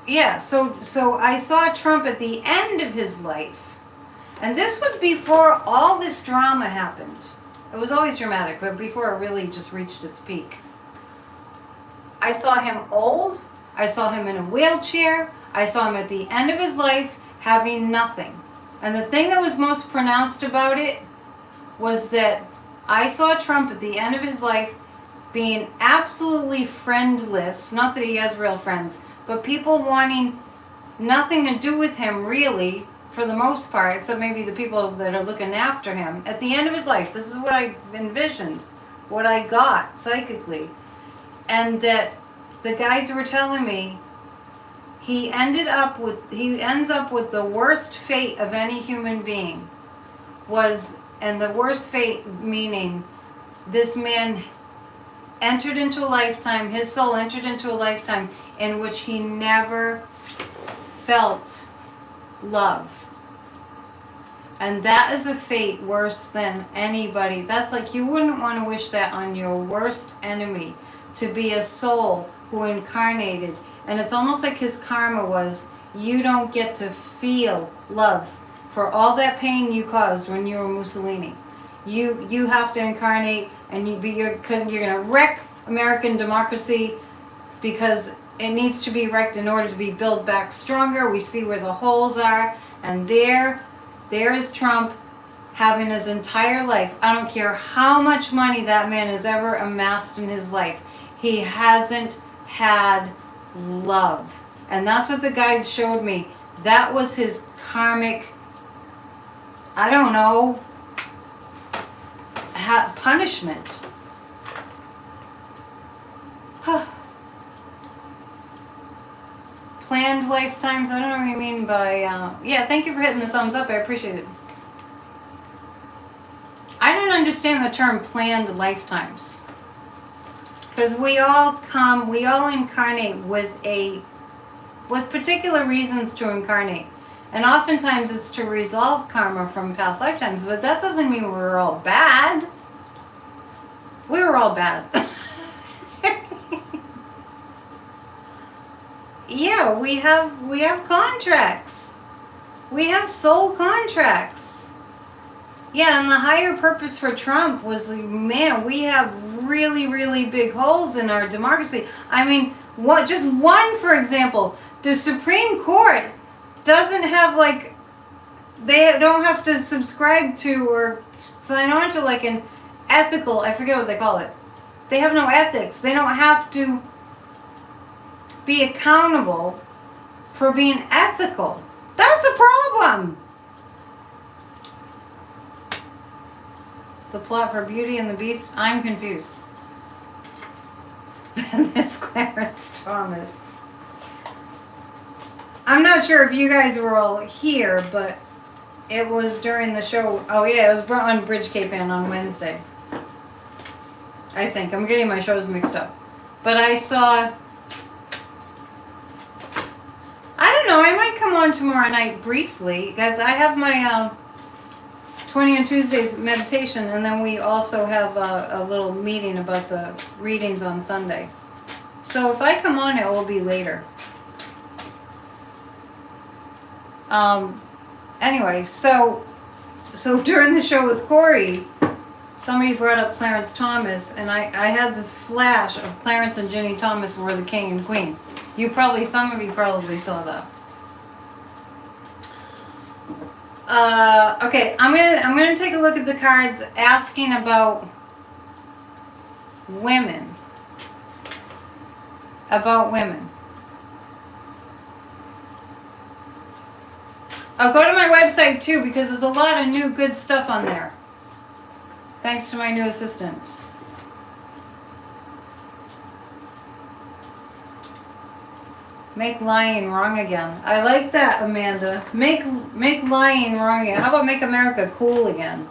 yeah, so I saw Trump at the end of his life, and this was before all this drama happened. It was always dramatic, but before it really just reached its peak. I saw him old. I saw him in a wheelchair. I saw him at the end of his life having nothing. And the thing that was most pronounced about it was that I saw Trump at the end of his life being absolutely friendless. Not that he has real friends, but people wanting nothing to do with him really, for the most part, except maybe the people that are looking after him. At the end of his life, this is what I envisioned, what I got psychically. And that the guides were telling me he ends up with the worst fate of any human being. And the worst fate meaning this man entered into a lifetime, his soul entered into a lifetime in which he never felt love. And that is a fate worse than anybody. That's like, you wouldn't want to wish that on your worst enemy, to be a soul who incarnated And it's almost like his karma was, you don't get to feel love for all that pain you caused when you were Mussolini. You have to incarnate, and you're going to wreck American democracy because it needs to be wrecked in order to be built back stronger. We see where the holes are, and there is Trump having his entire life. I don't care how much money that man has ever amassed in his life. He hasn't had love. And that's what the guides showed me. That was his karmic, I don't know, punishment. Planned lifetimes, I don't know what you mean by, yeah, thank you for hitting the thumbs up, I appreciate it. I don't understand the term planned lifetimes. Because we all incarnate with particular reasons to incarnate. And oftentimes it's to resolve karma from past lifetimes, but that doesn't mean we're all bad. We were all bad. Yeah, we have contracts. We have soul contracts. Yeah, and the higher purpose for Trump was, man, we have really, really big holes in our democracy. I mean, just one, for example, the Supreme Court doesn't have, like, they don't have to subscribe to or sign on to, like, an ethical, I forget what they call it. They have no ethics. They don't have to be accountable for being ethical. That's a problem. The plot for Beauty and the Beast, I'm confused. This Clarence Thomas. I'm not sure if you guys were all here, but it was during the show. Oh yeah, it was on Bridge Cape Ann on Wednesday. I think. I'm getting my shows mixed up. But I saw, I don't know, I might come on tomorrow night briefly, because I have my 20 on Tuesdays meditation, and then we also have a little meeting about the readings on Sunday. So if I come on, it will be later. Anyway, so during the show with Corey, somebody brought up Clarence Thomas, and I had this flash of Clarence and Ginny Thomas were the king and queen. Some of you probably saw that. Okay, I'm gonna take a look at the cards asking about women. About women. I'll go to my website too, because there's a lot of new good stuff on there. Thanks to my new assistant. Make lying wrong again. I like that, Amanda. Make lying wrong again. How about make America cool again?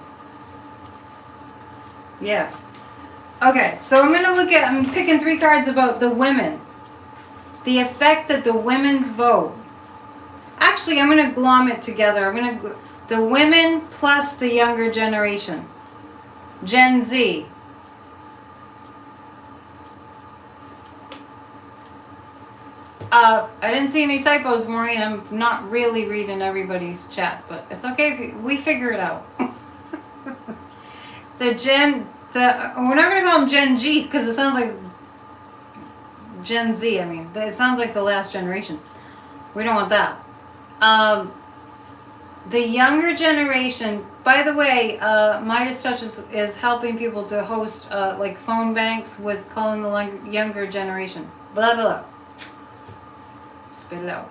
Yeah. Okay, so I'm picking 3 cards about the women. The effect that the women's vote. Actually, I'm going to glom it together. The women plus the younger generation. Gen Z. I didn't see any typos, Maureen. I'm not really reading everybody's chat, but it's okay if we figure it out. We're not going to call them Gen G, because it sounds like Gen Z. I mean, it sounds like the last generation. We don't want that. The younger generation, by the way, Midas Touch is helping people to host like phone banks with calling the younger generation. Blah, blah, blah. Spit it out.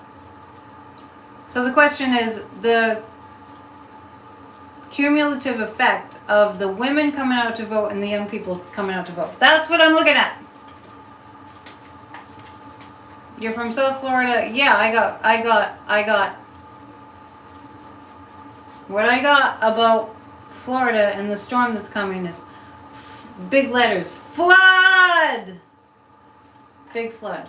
So the question is the cumulative effect of the women coming out to vote and the young people coming out to vote. That's what I'm looking at. You're from South Florida? Yeah, I got. What I got about Florida and the storm that's coming is big letters. Flood! Big flood.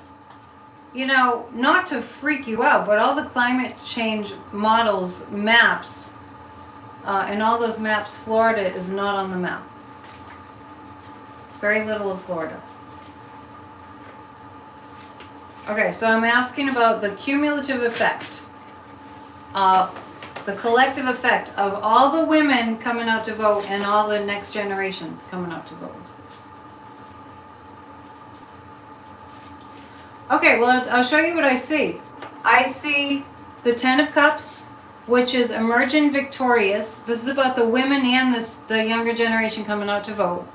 You know, not to freak you out, but all the climate change models, maps, and all those maps, Florida is not on the map. Very little of Florida. Okay, so I'm asking about the cumulative effect, the collective effect of all the women coming out to vote and all the next generation coming out to vote. Okay, well, I'll show you what I see. I see the Ten of Cups, which is emergent victorious. This is about the women and the younger generation coming out to vote.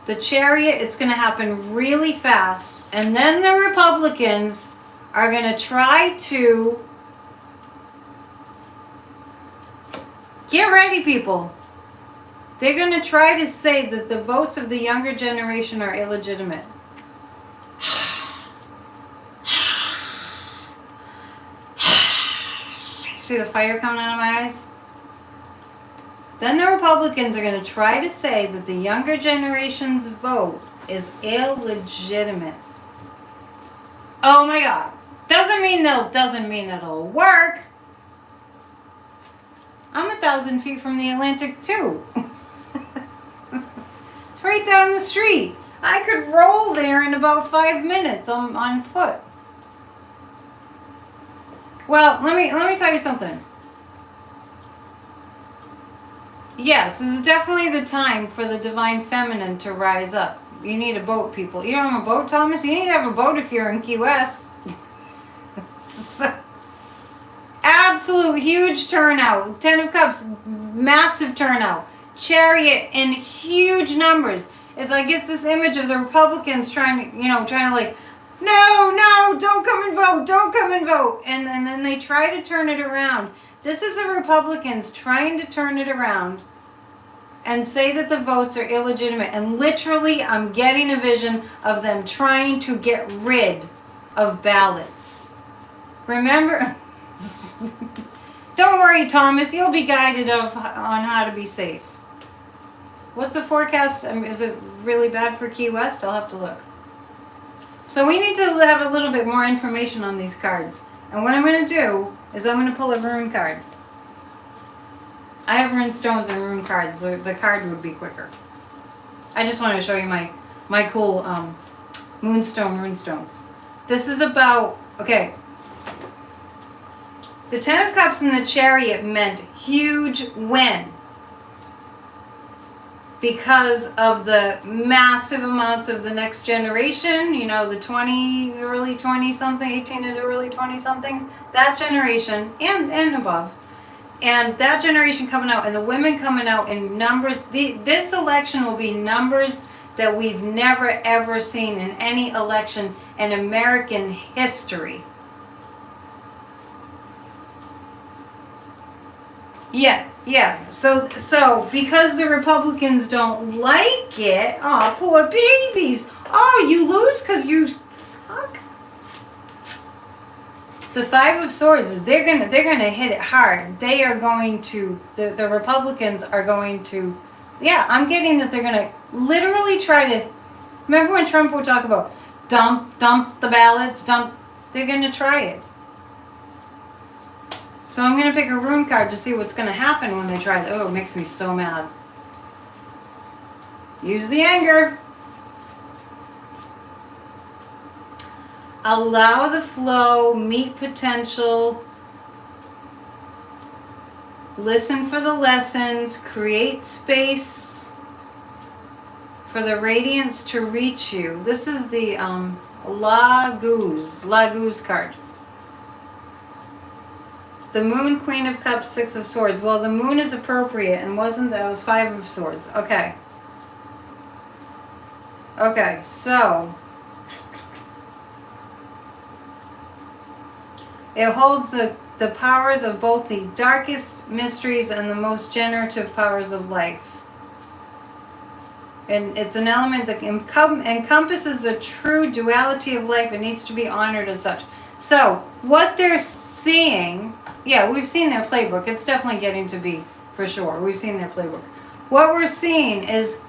The Chariot, it's going to happen really fast. And then the Republicans are going to try to... Get ready, people. They're going to try to say that the votes of the younger generation are illegitimate. See the fire coming out of my eyes? Then the Republicans are going to try to say that the younger generation's vote is illegitimate. Oh my God. Doesn't mean it'll work. I'm 1,000 feet from the Atlantic too. It's right down the street. I could roll there in about 5 minutes on foot. Well, let me tell you something. Yes, this is definitely the time for the divine feminine to rise up. You need a boat, people. You don't have a boat, Thomas? You need to have a boat if you're in Key West. Absolute huge turnout. Ten of Cups, massive turnout. Chariot in huge numbers. As I get this image of the Republicans trying to like, no, don't come and vote, don't come and vote. And then they try to turn it around. This is the Republicans trying to turn it around and say that the votes are illegitimate. And literally, I'm getting a vision of them trying to get rid of ballots. Remember? Don't worry, Thomas. You'll be guided on how to be safe. What's the forecast? Is it really bad for Key West? I'll have to look. So we need to have a little bit more information on these cards. And what I'm going to do is I'm going to pull a rune card. I have rune stones and rune cards. The card would be quicker. I just wanted to show you my cool moonstone rune stones. This is about, okay. The Ten of Cups and the Chariot meant huge win. Because of the massive amounts of the next generation, the early 20-something, 18 to the early 20-somethings, that generation, and above. And that generation coming out, and the women coming out in numbers. This election will be numbers that we've never, ever seen in any election in American history. Yeah. So because the Republicans don't like it, oh, poor babies. Oh, you lose because you suck. The Five of Swords, they're gonna hit it hard. They are going to, the Republicans are going to, I'm getting that they're gonna literally try to, remember when Trump would talk about dump the ballots, they're gonna try it. So I'm going to pick a rune card to see what's going to happen when they try that. Oh, it makes me so mad. Use the anger. Allow the flow, meet potential. Listen for the lessons. Create space for the radiance to reach you. This is the Laguz card. The Moon, Queen of Cups, Six of Swords. Well, the Moon is appropriate, and wasn't that? It was Five of Swords. Okay. Okay, so it holds the powers of both the darkest mysteries and the most generative powers of life. And it's an element that encompasses the true duality of life and needs to be honored as such. So, what they're seeing, we've seen their playbook. It's definitely getting to be, for sure. We've seen their playbook. What we're seeing is,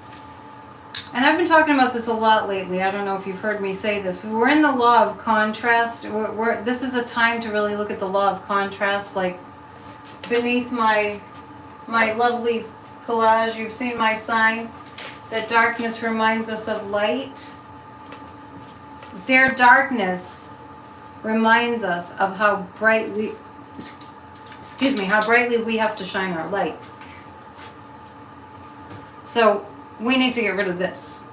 and I've been talking about this a lot lately. I don't know if you've heard me say this. We're in the law of contrast. This is a time to really look at the law of contrast. Like, beneath my lovely collage, you've seen my sign that darkness reminds us of light. Their darkness reminds us of how brightly, how brightly we have to shine our light. So we need to get rid of this.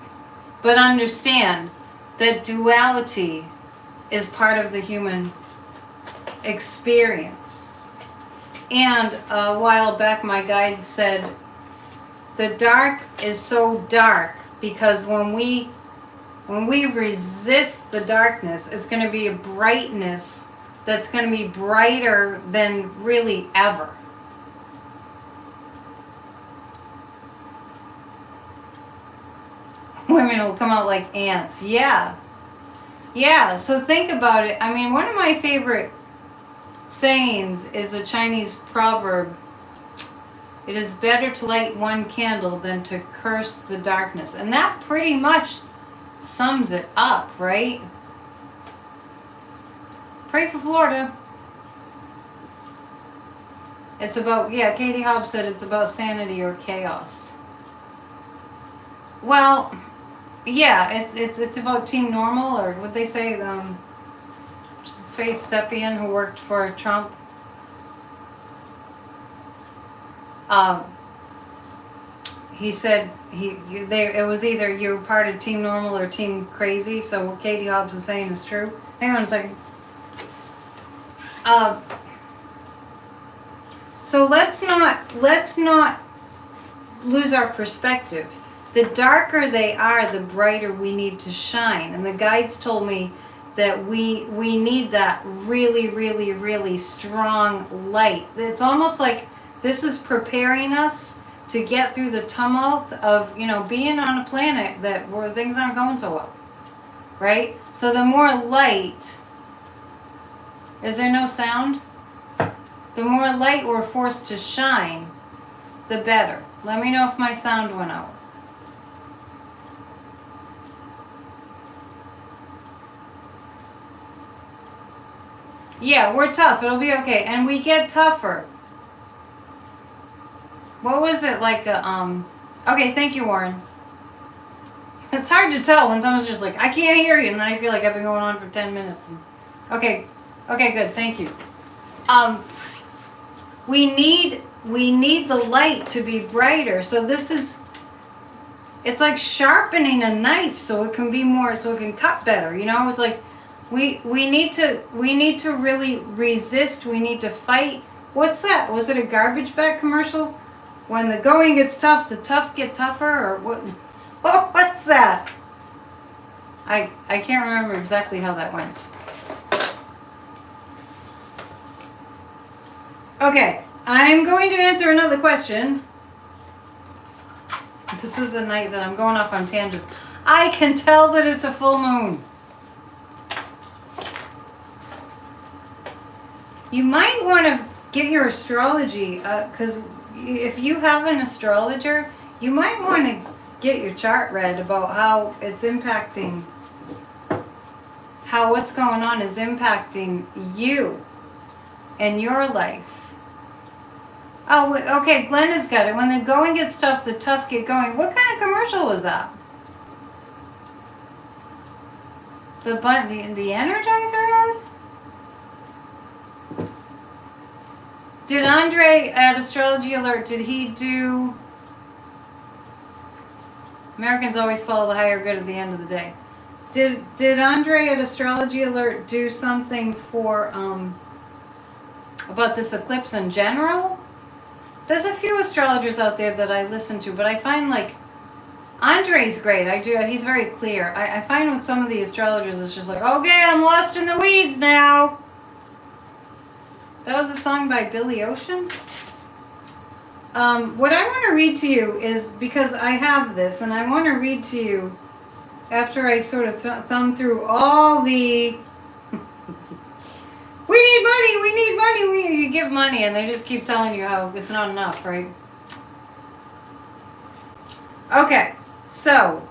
But understand that duality is part of the human experience. And a while back my guide said, the dark is so dark because when we resist the darkness, it's going to be a brightness that's going to be brighter than really ever. Women will come out like ants. Yeah. Yeah, so think about it. I mean, one of my favorite sayings is a Chinese proverb. It is better to light one candle than to curse the darkness. And that pretty much sums it up, right? Pray for Florida. It's about, yeah, Katie Hobbs said it's about sanity or chaos. Well, yeah, it's about Team Normal, or what they say, his face Seppian, who worked for Trump. He said it was either you're part of Team Normal or Team Crazy. So what Katie Hobbs is saying is true. Hang on a second. So let's not lose our perspective. The darker they are, the brighter we need to shine. And the guides told me that we need that really, really, really strong light. It's almost like this is preparing us to get through the tumult of, being on a planet where things aren't going so well. Right? So the more light, is there no sound? The more light we're forced to shine, the better. Let me know if my sound went out. Yeah, we're tough. It'll be okay. And we get tougher. What was it like okay, thank you, Warren. It's hard to tell when someone's just like, I can't hear you, and then I feel like I've been going on for 10 minutes. Okay, good, thank you. We need the light to be brighter. So it's like sharpening a knife so it can be more, so it can cut better, It's like we need to really resist, we need to fight. What's that? Was it a garbage bag commercial? When the going gets tough, the tough get tougher, or what? What's that? I can't remember exactly how that went. Okay, I'm going to answer another question. This is a night that I'm going off on tangents. I can tell that it's a full moon. You might want to get your astrology, because if you have an astrologer, you might want to get your chart read about how it's impacting, how what's going on is impacting you and your life. Oh, okay, Glenda's got it. When the going gets tough, the tough get going. What kind of commercial was that? The Energizer ad? Did Andre at Astrology Alert, did he do... Americans always follow the higher good at the end of the day. Did Andre at Astrology Alert do something for, about this eclipse in general? There's a few astrologers out there that I listen to, but I find Andre's great. He's very clear. I find with some of the astrologers, it's just like, okay, I'm lost in the weeds now. That was a song by Billy Ocean. What I want to read to you is, because I have this, and I want to read to you after I sort of thumb through all the we need money, you give money, and they just keep telling you how it's not enough, right? Okay, so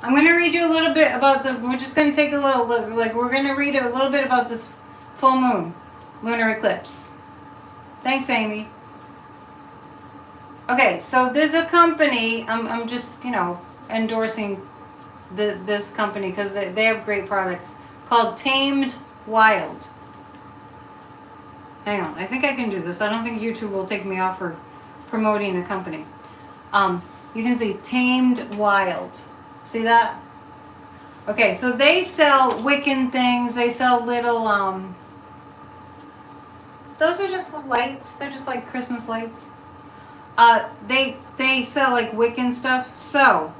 I'm going to read you a little bit about we're just going to take a little look, we're going to read a little bit about this full moon, lunar eclipse. Thanks, Amy. Okay, so there's a company, I'm just, endorsing this company because they have great products, called Tamed wild. Hang on, I think I can do this. I don't think YouTube will take me off for promoting a company. You can see tamed wild. See that? Okay, so they sell Wiccan things. They sell little, those are just lights. They're just like Christmas lights. They sell like Wiccan stuff. So,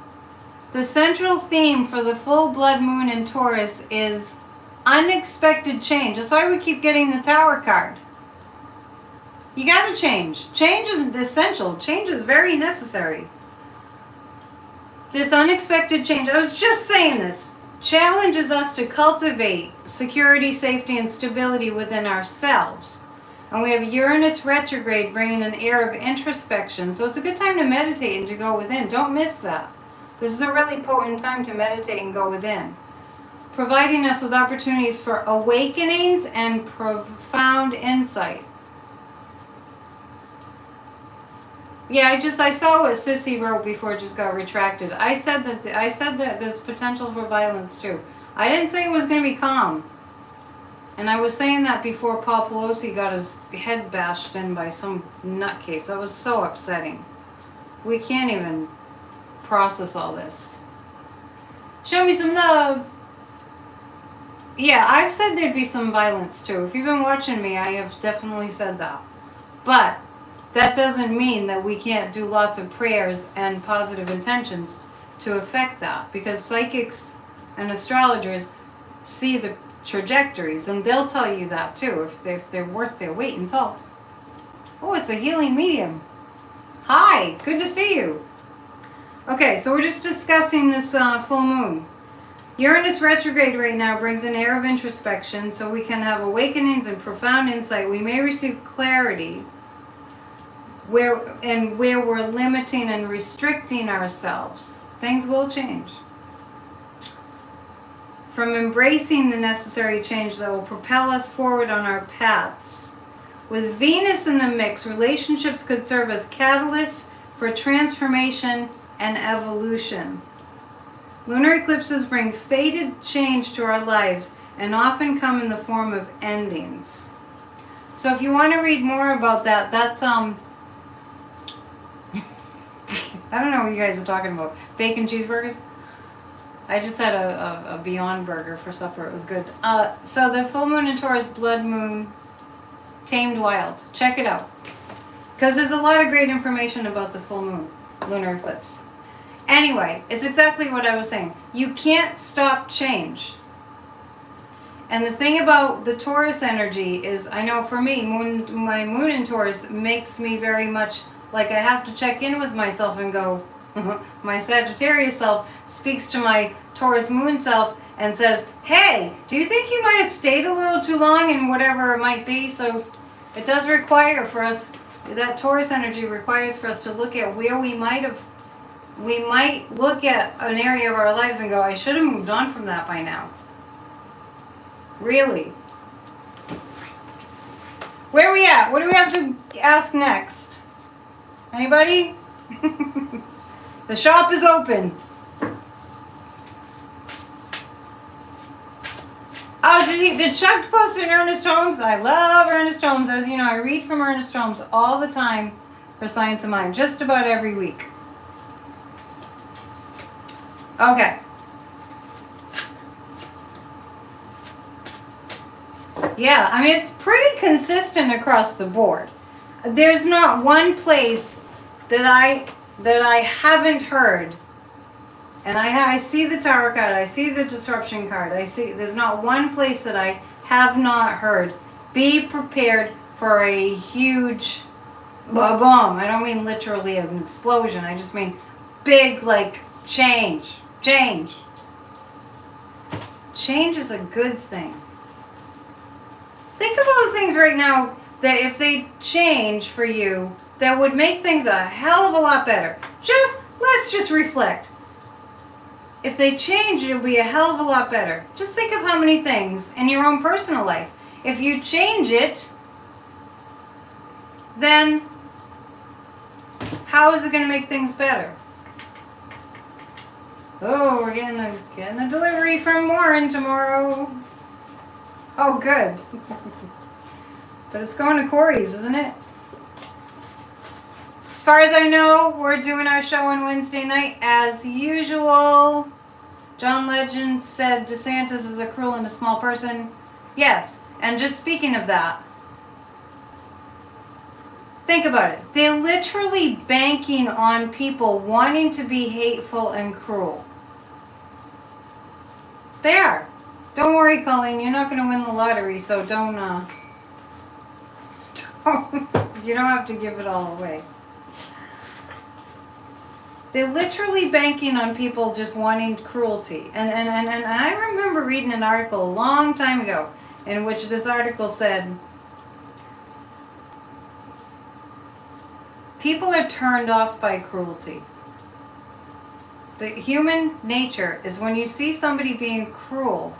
the central theme for the full blood moon in Taurus is unexpected change. That's why we keep getting the Tower card. You gotta change. Change is essential. Change is very necessary. This unexpected change, I was just saying this, challenges us to cultivate security, safety, and stability within ourselves. And we have Uranus retrograde bringing an air of introspection. So it's a good time to meditate and to go within. Don't miss that. This is a really potent time to meditate and go within. Providing us with opportunities for awakenings and profound insight. Yeah, I saw what Sissy wrote before it just got retracted. I said that there's potential for violence too. I didn't say it was going to be calm. And I was saying that before Paul Pelosi got his head bashed in by some nutcase. That was so upsetting. We can't even process all this. Show me some love. Yeah, I've said there'd be some violence too. If you've been watching me, I have definitely said that. But that doesn't mean that we can't do lots of prayers and positive intentions to affect that. Because psychics and astrologers see the trajectories, and they'll tell you that too, if they're worth their weight in salt. Oh, it's a healing medium. Hi, good to see you. Okay, so we're just discussing this full moon. Uranus retrograde right now brings an air of introspection, so we can have awakenings and profound insight. We may receive clarity where we're limiting and restricting ourselves. Things will change. From embracing the necessary change that will propel us forward on our paths. With Venus in the mix, relationships could serve as catalysts for transformation and evolution. Lunar eclipses bring fated change to our lives and often come in the form of endings. So if you want to read more about that, that's I don't know what you guys are talking about. Bacon cheeseburgers? I just had a Beyond Burger for supper. It was good. So the full moon in Taurus, blood moon, tamed wild. Check it out. Because there's a lot of great information about the full moon, lunar eclipse. Anyway, it's exactly what I was saying. You can't stop change. And the thing about the Taurus energy is, I know for me, my moon in Taurus makes me very much like I have to check in with myself and go, my Sagittarius self speaks to my Taurus moon self and says, hey, do you think you might have stayed a little too long in whatever it might be? So it does require for us, that Taurus energy requires for us to look at where we might look at an area of our lives and go, I should have moved on from that by now. Really? Where are we at? What do we have to ask next? Anybody? The shop is open. Oh, did Chuck post in Ernest Holmes? I love Ernest Holmes. As you know, I read from Ernest Holmes all the time for Science of Mind, just about every week. Okay. Yeah, I mean, it's pretty consistent across the board. There's not one place that I haven't heard. And I see the Tower card, I see the Disruption card, there's not one place that I have not heard. Be prepared for a huge bomb. I don't mean literally an explosion, I just mean big, like, change. Change. Change is a good thing. Think of all the things right now that if they change for you, that would make things a hell of a lot better. Let's just reflect. If they change, it'll be a hell of a lot better. Just think of how many things in your own personal life. If you change it, then how is it going to make things better? Oh, we're getting a delivery from Warren tomorrow. Oh, good. But it's going to Corey's, isn't it? As far as I know, we're doing our show on Wednesday night as usual. John Legend said DeSantis is a cruel and a small person. Yes, and just speaking of that, think about it. They're literally banking on people wanting to be hateful and cruel. They are. Don't worry, Colleen. You're not going to win the lottery, so don't you don't have to give it all away. They're literally banking on people just wanting cruelty. And I remember reading an article a long time ago in which this article said, people are turned off by cruelty. The human nature is when you see somebody being cruel,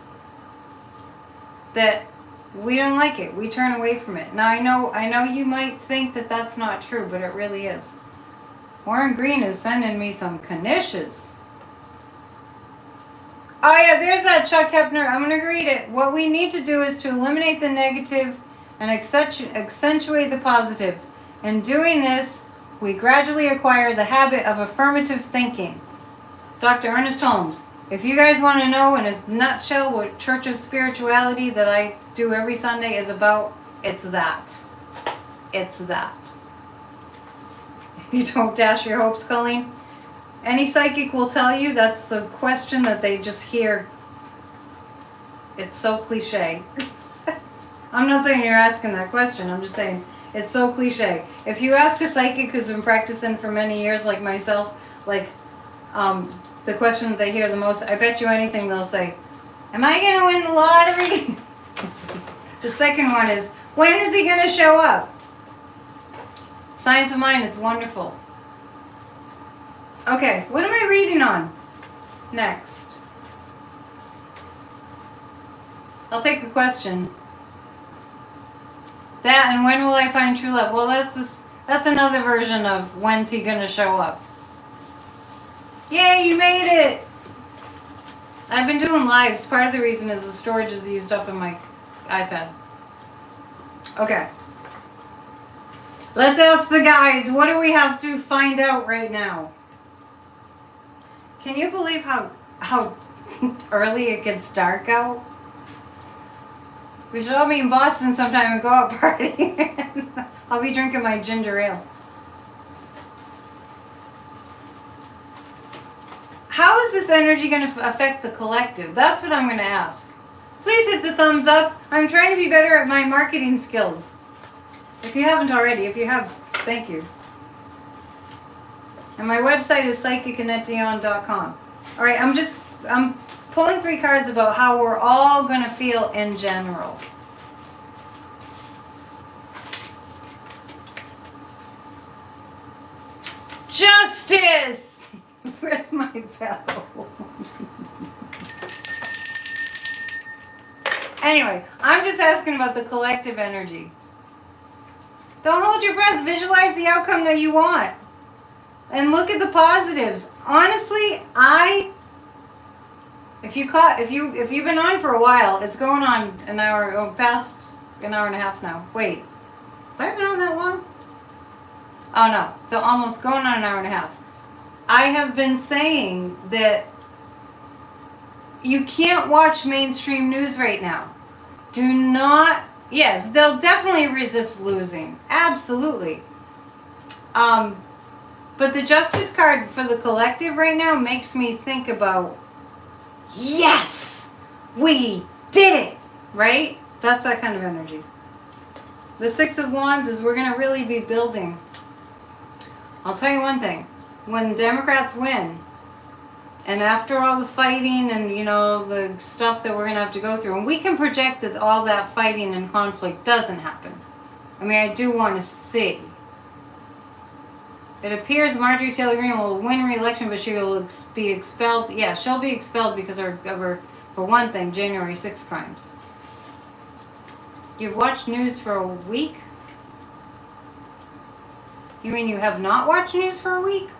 that we don't like it. We turn away from it. Now I know you might think that that's not true, but it really is. Warren Green is sending me some knishes. Oh yeah, there's that Chuck Hepner. I'm going to read it. What we need to do is to eliminate the negative and accentuate the positive. In doing this, we gradually acquire the habit of affirmative thinking. Dr. Ernest Holmes, if you guys want to know in a nutshell what Church of Spirituality that I do every Sunday is about, it's that. It's that. You don't dash your hopes, Colleen. Any psychic will tell you that's the question that they just hear. It's so cliche. I'm not saying you're asking that question. I'm just saying it's so cliche. If you ask a psychic who's been practicing for many years like myself, like the question that they hear the most, I bet you anything they'll say, am I going to win the lottery? The second one is, when is he going to show up? Science of Mind, it's wonderful. Okay, what am I reading on next? I'll take a question. That and when will I find true love? Well, that's another version of when's he going to show up. Yay, you made it! I've been doing lives. Part of the reason is the storage is used up in my iPad. Okay. Let's ask the guides. What do we have to find out right now? Can you believe how early it gets dark out? We should all meet in Boston sometime and go out partying. I'll be drinking my ginger ale. How is this energy going to affect the collective? That's what I'm going to ask. Please hit the thumbs up. I'm trying to be better at my marketing skills. If you haven't already, if you have, thank you. And my website is psychicanetdion.com. Alright, I'm pulling 3 cards about how we're all going to feel in general. Justice! Where's my bell? Anyway, I'm just asking about the collective energy. Don't hold your breath. Visualize the outcome that you want. And look at the positives. Honestly, if you've been on for a while, it's going on an hour, past an hour and a half now. Wait, have I been on that long? Oh no, so almost going on an hour and a half. I have been saying that you can't watch mainstream news right now. Do not. Yes, they'll definitely resist losing. Absolutely. But the Justice card for the collective right now makes me think about, yes, we did it, right? That's that kind of energy. The Six of Wands is we're going to really be building. I'll tell you one thing. When Democrats win, and after all the fighting and, the stuff that we're going to have to go through, and we can project that all that fighting and conflict doesn't happen. I mean, I do want to see. It appears Marjorie Taylor Greene will win re-election, but she will be expelled. Yeah, she'll be expelled because of her, for one thing, January 6th crimes. You've watched news for a week? You mean you have not watched news for a week?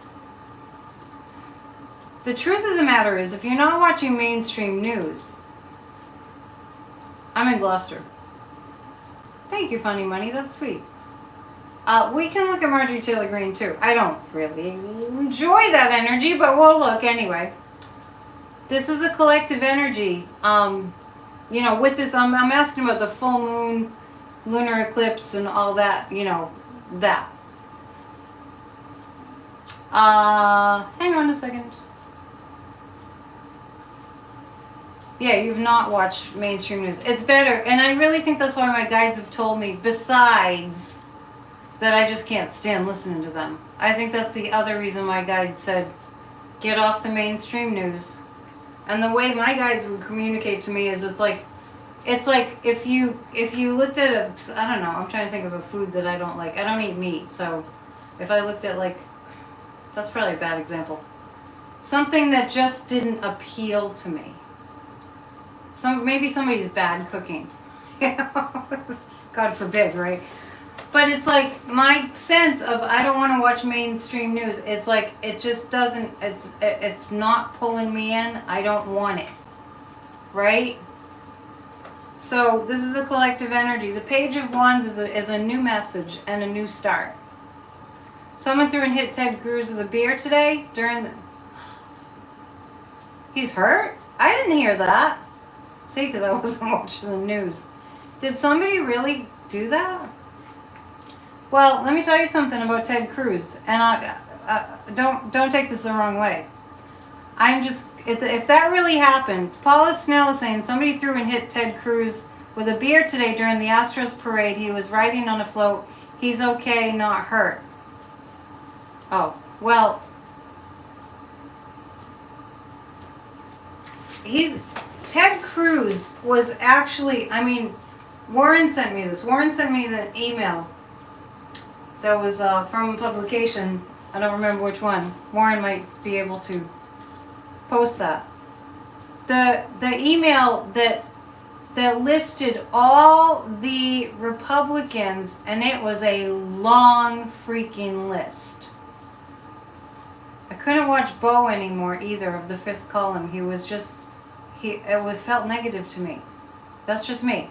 The truth of the matter is, if you're not watching mainstream news, I'm in Gloucester. Thank you, Funny Money. That's sweet. We can look at Marjorie Taylor Greene too. I don't really enjoy that energy, but we'll look anyway. This is a collective energy. You know, with this, I'm asking about the full moon, lunar eclipse, and all that. You know, that. Hang on a second. Yeah, you've not watched mainstream news. It's better, and I really think that's why my guides have told me, besides that I just can't stand listening to them. I think that's the other reason my guides said, get off the mainstream news. And the way my guides would communicate to me is it's like if you looked at I don't know, I'm trying to think of a food that I don't like. I don't eat meat, so if I looked at that's probably a bad example. Something that just didn't appeal to me. Maybe somebody's bad cooking. God forbid, right? But it's like my sense of I don't want to watch mainstream news. It's like it just doesn't. It's not pulling me in. I don't want it. Right? So this is a collective energy. The Page of Wands is a new message and a new start. Someone threw and hit Ted Cruz with a beer today during the... He's hurt? I didn't hear that. See, because I wasn't watching the news. Did somebody really do that? Well, let me tell you something about Ted Cruz, and don't take this the wrong way. I'm just, if that really happened, Paula Snell is saying somebody threw and hit Ted Cruz with a beer today during the Astros parade. He was riding on a float. He's okay, not hurt. Oh, well, Ted Cruz was actually, I mean, Warren sent me this. Warren sent me the email that was from a publication. I don't remember which one. Warren might be able to post that. The email that listed all the Republicans, and it was a long freaking list. I couldn't watch Bo anymore either of the fifth column. He was just, it felt negative to me. That's just me.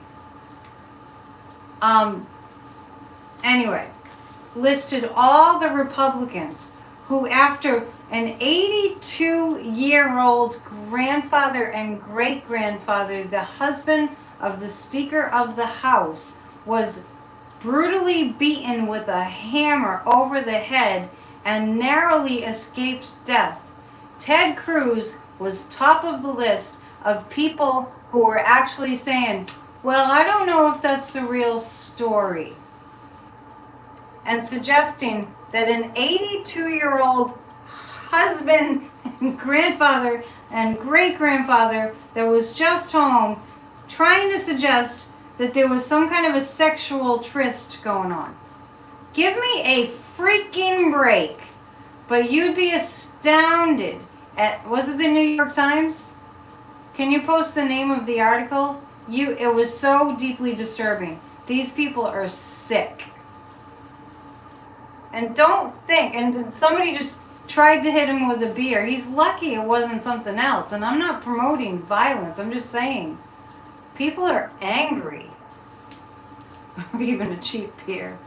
Anyway, listed all the Republicans who, after an 82-year-old grandfather and great-grandfather, the husband of the Speaker of the House, was brutally beaten with a hammer over the head and narrowly escaped death. Ted Cruz was top of the list of people who were actually saying, well, I don't know if that's the real story. And suggesting that an 82-year-old husband and grandfather and great-grandfather that was just home trying to suggest that there was some kind of a sexual tryst going on. Give me a freaking break. But you'd be astounded at, was it the New York Times? Can you post the name of the article? It was so deeply disturbing. These people are sick. And don't think, and somebody just tried to hit him with a beer. He's lucky it wasn't something else. And I'm not promoting violence. I'm just saying, people are angry. Even a cheap beer.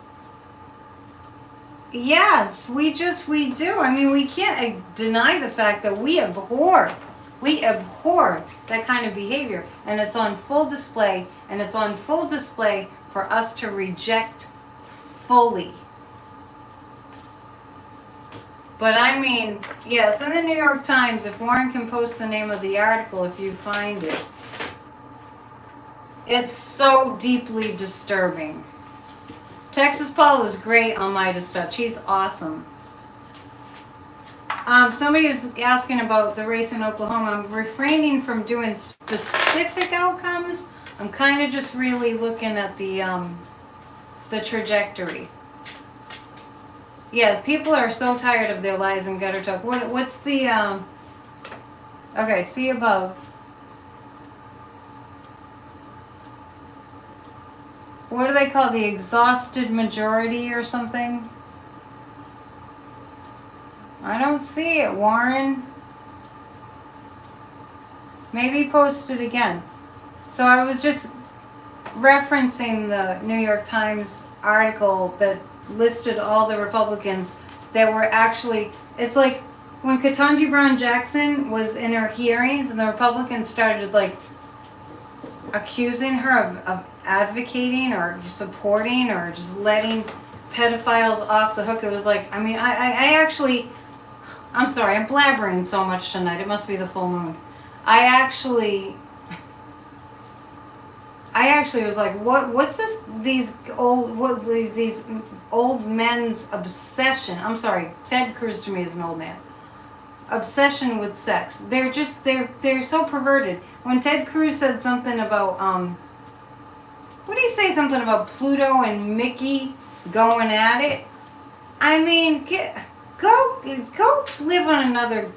Yes, we do. I mean, we can't deny the fact that we abhor that kind of behavior. And it's on full display, and it's on full display for us to reject fully. But I mean, yeah, it's in the New York Times. If Warren can post the name of the article, if you find it. It's so deeply disturbing. Texas Paul is great on Midas stuff. She's awesome. Somebody was asking about the race in Oklahoma. I'm refraining from doing specific outcomes. I'm kind of just really looking at the trajectory. Yeah, people are so tired of their lies and gutter talk. What's the okay, see above. What do they call the exhausted majority or something? I don't see it, Warren. Maybe post it again. So I was just referencing the New York Times article that listed all the Republicans that were actually, it's like when Ketanji Brown Jackson was in her hearings and the Republicans started like accusing her of advocating or supporting or just letting pedophiles off the hook. It was like, I mean, I actually, I'm sorry, I'm blabbering so much tonight. It must be the full moon. I actually was like, what's this, these old men's obsession. I'm sorry, Ted Cruz to me is an old man. Obsession with sex. They're so perverted. When Ted Cruz said something about, what did he say? Something about Pluto and Mickey going at it? I mean, go live on another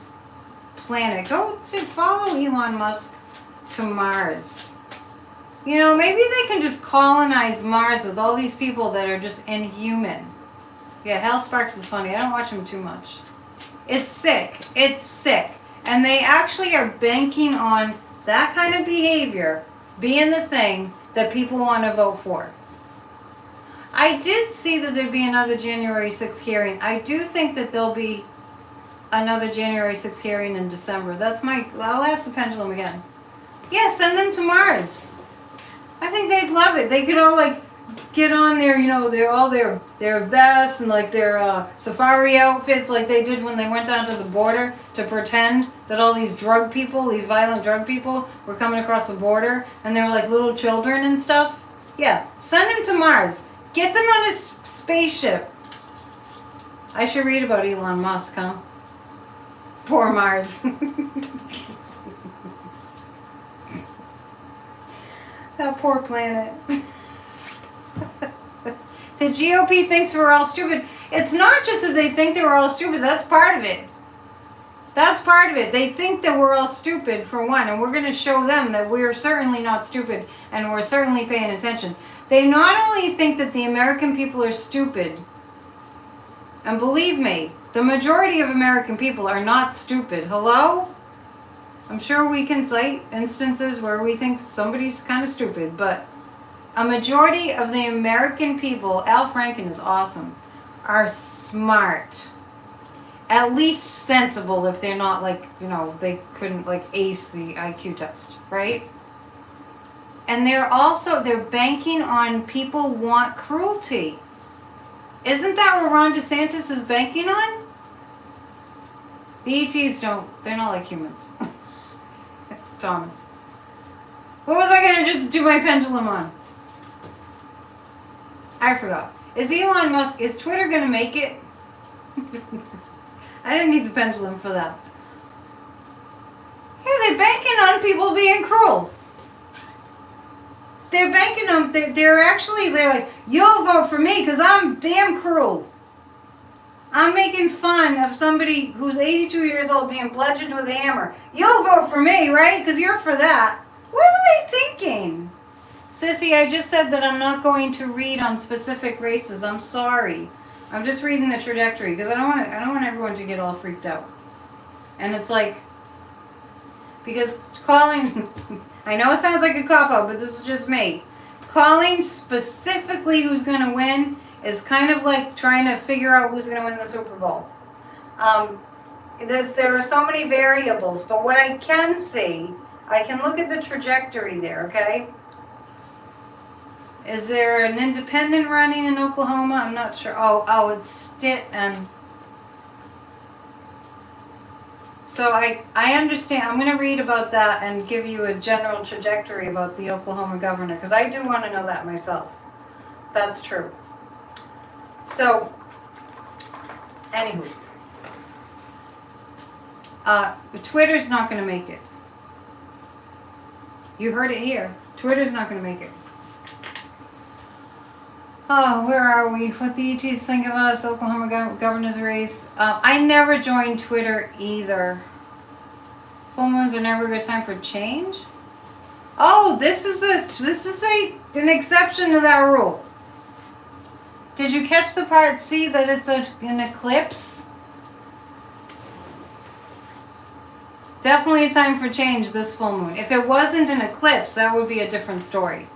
planet. Go to follow Elon Musk to Mars. You know, maybe they can just colonize Mars with all these people that are just inhuman. Yeah, Hal Sparks is funny. I don't watch him too much. It's sick. It's sick. And they actually are banking on that kind of behavior being the thing that people want to vote for. I did see that there'd be another January 6th hearing. I do think that there'll be another January 6th hearing in December. I'll ask the pendulum again. Yeah, send them to Mars. I think they'd love it. They could all like get on their, you know, their vests and like their safari outfits like they did when they went down to the border to pretend that all these drug people, these violent drug people were coming across the border and they were like little children and stuff. Yeah, send them to Mars. Get them on a spaceship. I should read about Elon Musk, huh? Poor Mars. That poor planet. The GOP thinks we're all stupid. It's not just that they think that we're all stupid. That's part of it. That's part of it. They think that we're all stupid, for one, and we're going to show them that we're certainly not stupid and we're certainly paying attention. They not only think that the American people are stupid, and believe me, the majority of American people are not stupid. Hello? I'm sure we can cite instances where we think somebody's kind of stupid, but a majority of the American people, Al Franken is awesome, are smart. At least sensible if they're not like, you know, they couldn't like ace the IQ test, right? And they're banking on people want cruelty. Isn't that what Ron DeSantis is banking on? The ETs they're not like humans. Thomas. What was I going to just do my pendulum on? I forgot. Is Twitter going to make it? I didn't need the pendulum for that. Yeah, they're banking on people being cruel. They're banking on, they're like, you'll vote for me because I'm damn cruel. I'm making fun of somebody who's 82 years old being bludgeoned with a hammer. You'll vote for me, right? Because you're for that. What are they thinking? Sissy, I just said that I'm not going to read on specific races. I'm sorry. I'm just reading the trajectory because I don't want everyone to get all freaked out. And it's like, because calling, I know it sounds like a cop-out, but this is just me. Calling specifically who's going to win is kind of like trying to figure out who's going to win the Super Bowl. There are so many variables, but what I can see, I can look at the trajectory there, okay? Is there an independent running in Oklahoma? I'm not sure. Oh, it's Stitt and... So I understand. I'm going to read about that and give you a general trajectory about the Oklahoma governor, because I do want to know that myself. That's true. So, anywho. Twitter's not going to make it. You heard it here. Twitter's not going to make it. Oh, where are we? What the ETs think of us, Oklahoma governor's race. I never joined Twitter either. Full moons are never a good time for change? Oh, this is an exception to that rule. Did you catch the part C that it's an eclipse? Definitely a time for change this full moon. If it wasn't an eclipse, that would be a different story.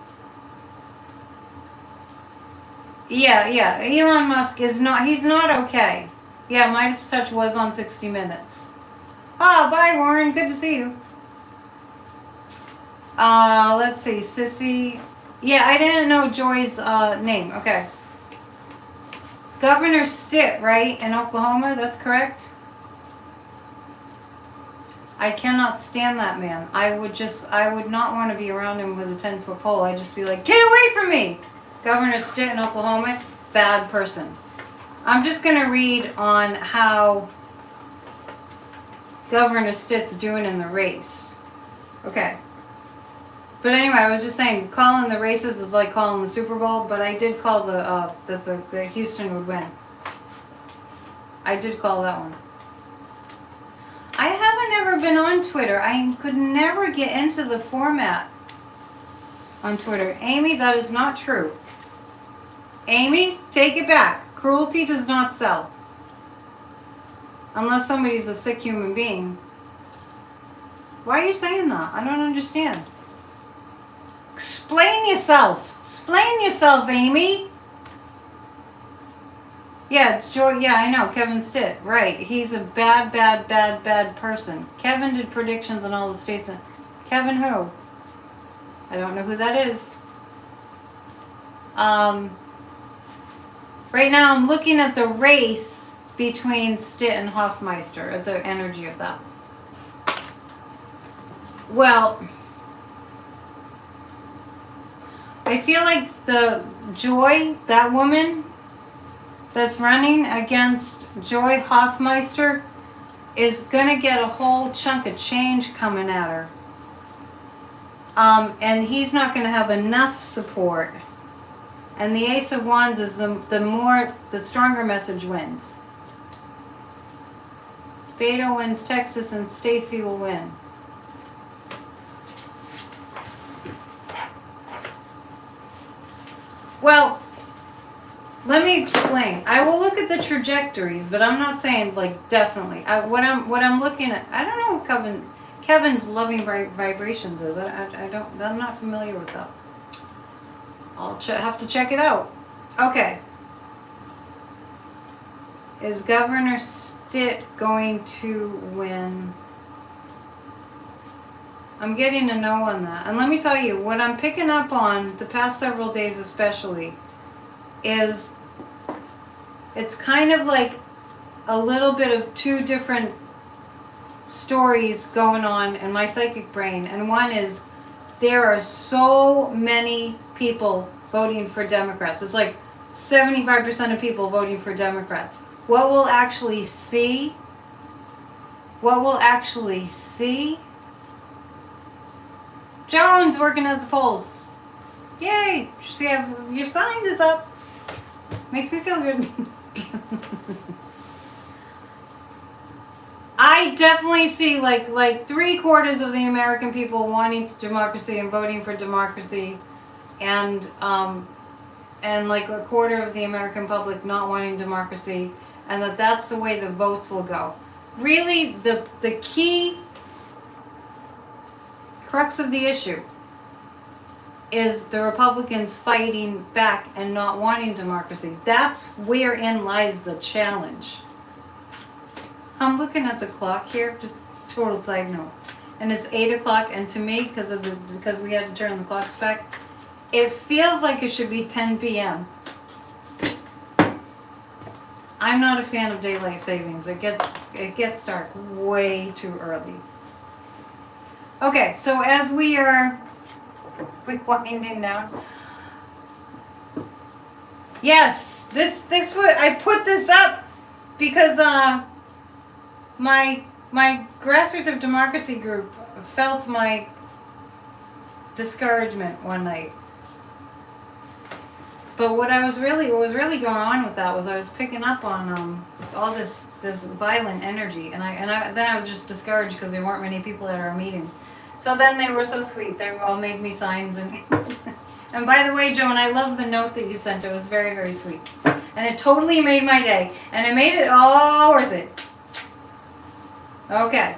Yeah. Elon Musk is not, he's not okay. Yeah, Midas Touch was on 60 Minutes. Oh, bye, Warren. Good to see you. Let's see. Sissy. Yeah, I didn't know Joy's name. Okay. Governor Stitt, right, in Oklahoma? That's correct? I cannot stand that man. I would not want to be around him with a 10-foot pole. I'd just be like, get away from me! Governor Stitt in Oklahoma, bad person. I'm just going to read on how Governor Stitt's doing in the race. Okay. But anyway, I was just saying, calling the races is like calling the Super Bowl, but I did call that Houston would win. I did call that one. I haven't ever been on Twitter. I could never get into the format on Twitter. Amy, that is not true. Amy, take it back. Cruelty does not sell. Unless somebody's a sick human being. Why are you saying that? I don't understand. Explain yourself. Explain yourself, Amy. Yeah, Joy. Yeah, I know. Kevin Stitt. Right. He's a bad person. Kevin did predictions in all the states. Kevin who? I don't know who that is. Right now I'm looking at the race between Stitt and Hofmeister, at the energy of that. Well, I feel like the Joy, that woman that's running against Joy Hofmeister, is gonna get a whole chunk of change coming at her. And he's not gonna have enough support. And the Ace of Wands is the stronger message wins. Beto wins Texas and Stacy will win. Well, let me explain. I will look at the trajectories, but I'm not saying like definitely. What I'm looking at, I don't know what Kevin's loving vibrations is. I'm not familiar with that. I'll have to check it out. Okay. Is Governor Stitt going to win? I'm getting a no on that. And let me tell you, what I'm picking up on the past several days especially is it's kind of like a little bit of two different stories going on in my psychic brain. And one is there are so many people voting for Democrats. It's like 75% of people voting for Democrats. What we'll actually see, Jones working at the polls. Yay! See, your sign is up. Makes me feel good. I definitely see like 3/4 of the American people wanting democracy and voting for democracy, and like 1/4 of the American public not wanting democracy, and that's the way the votes will go. Really, the key crux of the issue is the Republicans fighting back and not wanting democracy. That's wherein lies the challenge. I'm looking at the clock here, just total side note, and it's 8 o'clock. And to me, because we had to turn the clocks back, it feels like it should be 10 p.m. I'm not a fan of daylight savings. It gets dark way too early. Okay, so as we are winding down. Yes, this I put this up because my Grassroots of Democracy group felt my discouragement one night. But what was really going on with that was I was picking up on all this violent energy, and then I was just discouraged because there weren't many people at our meeting. So then they were so sweet. They all made me signs and and by the way, Joan, I love the note that you sent. It was very, very sweet, and it totally made my day, and it made it all worth it. Okay,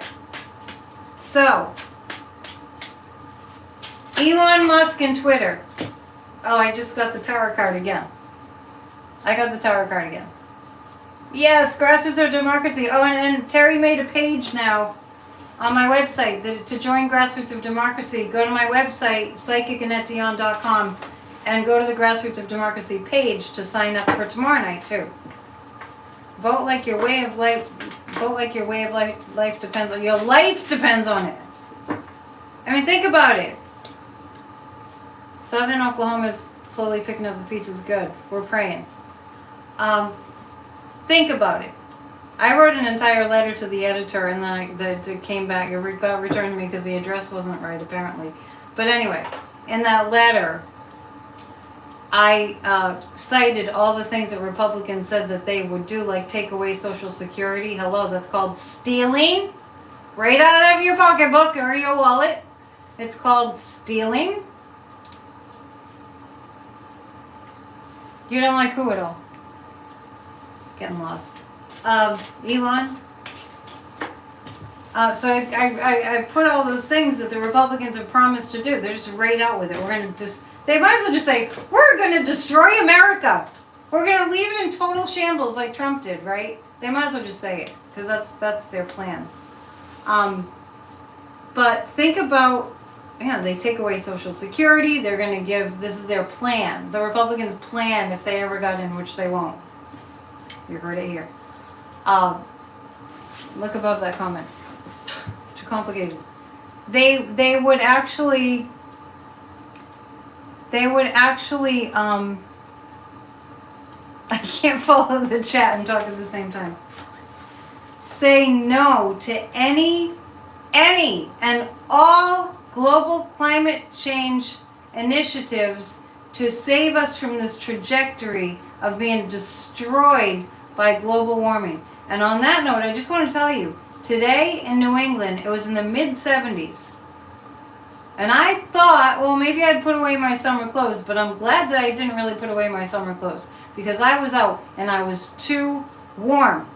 so Elon Musk and Twitter. Oh, I just got the tarot card again. I got the Tower card again. Yes, Grassroots of Democracy. Oh, and Terry made a page now on my website to join Grassroots of Democracy. Go to my website, psychicanetdion.com, and go to the Grassroots of Democracy page to sign up for tomorrow night too. Vote like your way of life. Vote like your way of life. Life depends on your life depends on it. I mean, think about it. Southern Oklahoma is slowly picking up the pieces. Good. We're praying. Think about it. I wrote an entire letter to the editor, and then it came back. It got returned to me because the address wasn't right, apparently. But anyway, in that letter, I cited all the things that Republicans said that they would do, like take away Social Security. Hello, that's called stealing. Right out of your pocketbook or your wallet. It's called stealing. You don't like who at all? Getting lost. Elon. So I put all those things that the Republicans have promised to do. They're just right out with it. We're going to just, they might as well just say, we're going to destroy America. We're going to leave it in total shambles like Trump did, right? They might as well just say it, because that's their plan. But think about, they take away Social Security. They're going to give, this is their plan. The Republicans' plan if they ever got in, which they won't. You heard it here. Look above that comment. It's too complicated. They would actually I can't follow the chat and talk at the same time. Say no to any and all global climate change initiatives to save us from this trajectory of being destroyed by global warming. And on that note, I just want to tell you, today in New England, it was in the mid-70s. And I thought, well, maybe I'd put away my summer clothes, but I'm glad that I didn't really put away my summer clothes, because I was out and I was too warm.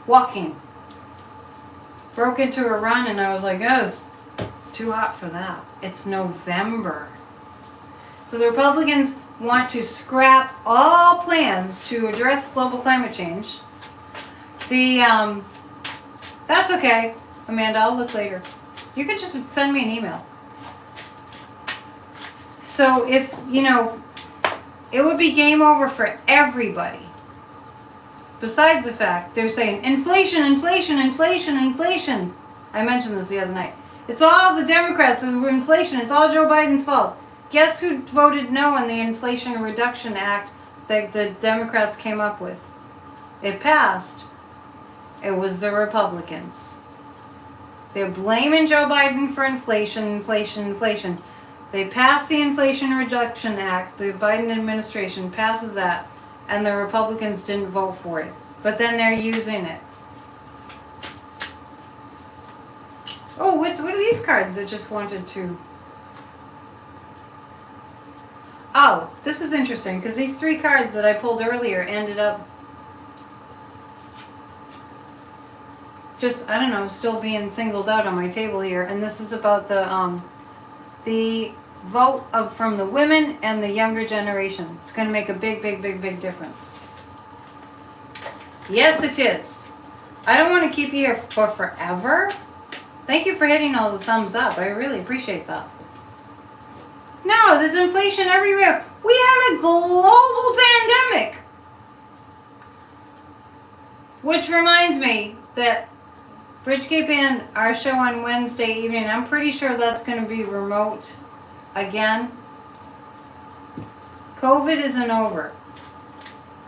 Walking. Broke into a run and I was like, oh, it's too hot for that. It's November. So the Republicans want to scrap all plans to address global climate change. That's okay, Amanda, I'll look later. You can just send me an email. So if, it would be game over for everybody. Besides the fact, they're saying, inflation, inflation, inflation, inflation. I mentioned this the other night. It's all the Democrats and inflation. It's all Joe Biden's fault. Guess who voted no on the Inflation Reduction Act that the Democrats came up with? It passed. It was the Republicans. They're blaming Joe Biden for inflation, inflation, inflation. They passed the Inflation Reduction Act. The Biden administration passes that, and the Republicans didn't vote for it. But then they're using it. Oh, what are these cards that just wanted to... Oh, this is interesting, because these 3 cards that I pulled earlier ended up just, I don't know, still being singled out on my table here. And this is about the vote from the women and the younger generation. It's going to make a big, big, big, big difference. Yes, it is. I don't want to keep you here for forever. Thank you for hitting all the thumbs up. I really appreciate that. No, there's inflation everywhere. We had a global pandemic. Which reminds me that Bridgegate Band, our show on Wednesday evening, I'm pretty sure that's going to be remote again. COVID isn't over.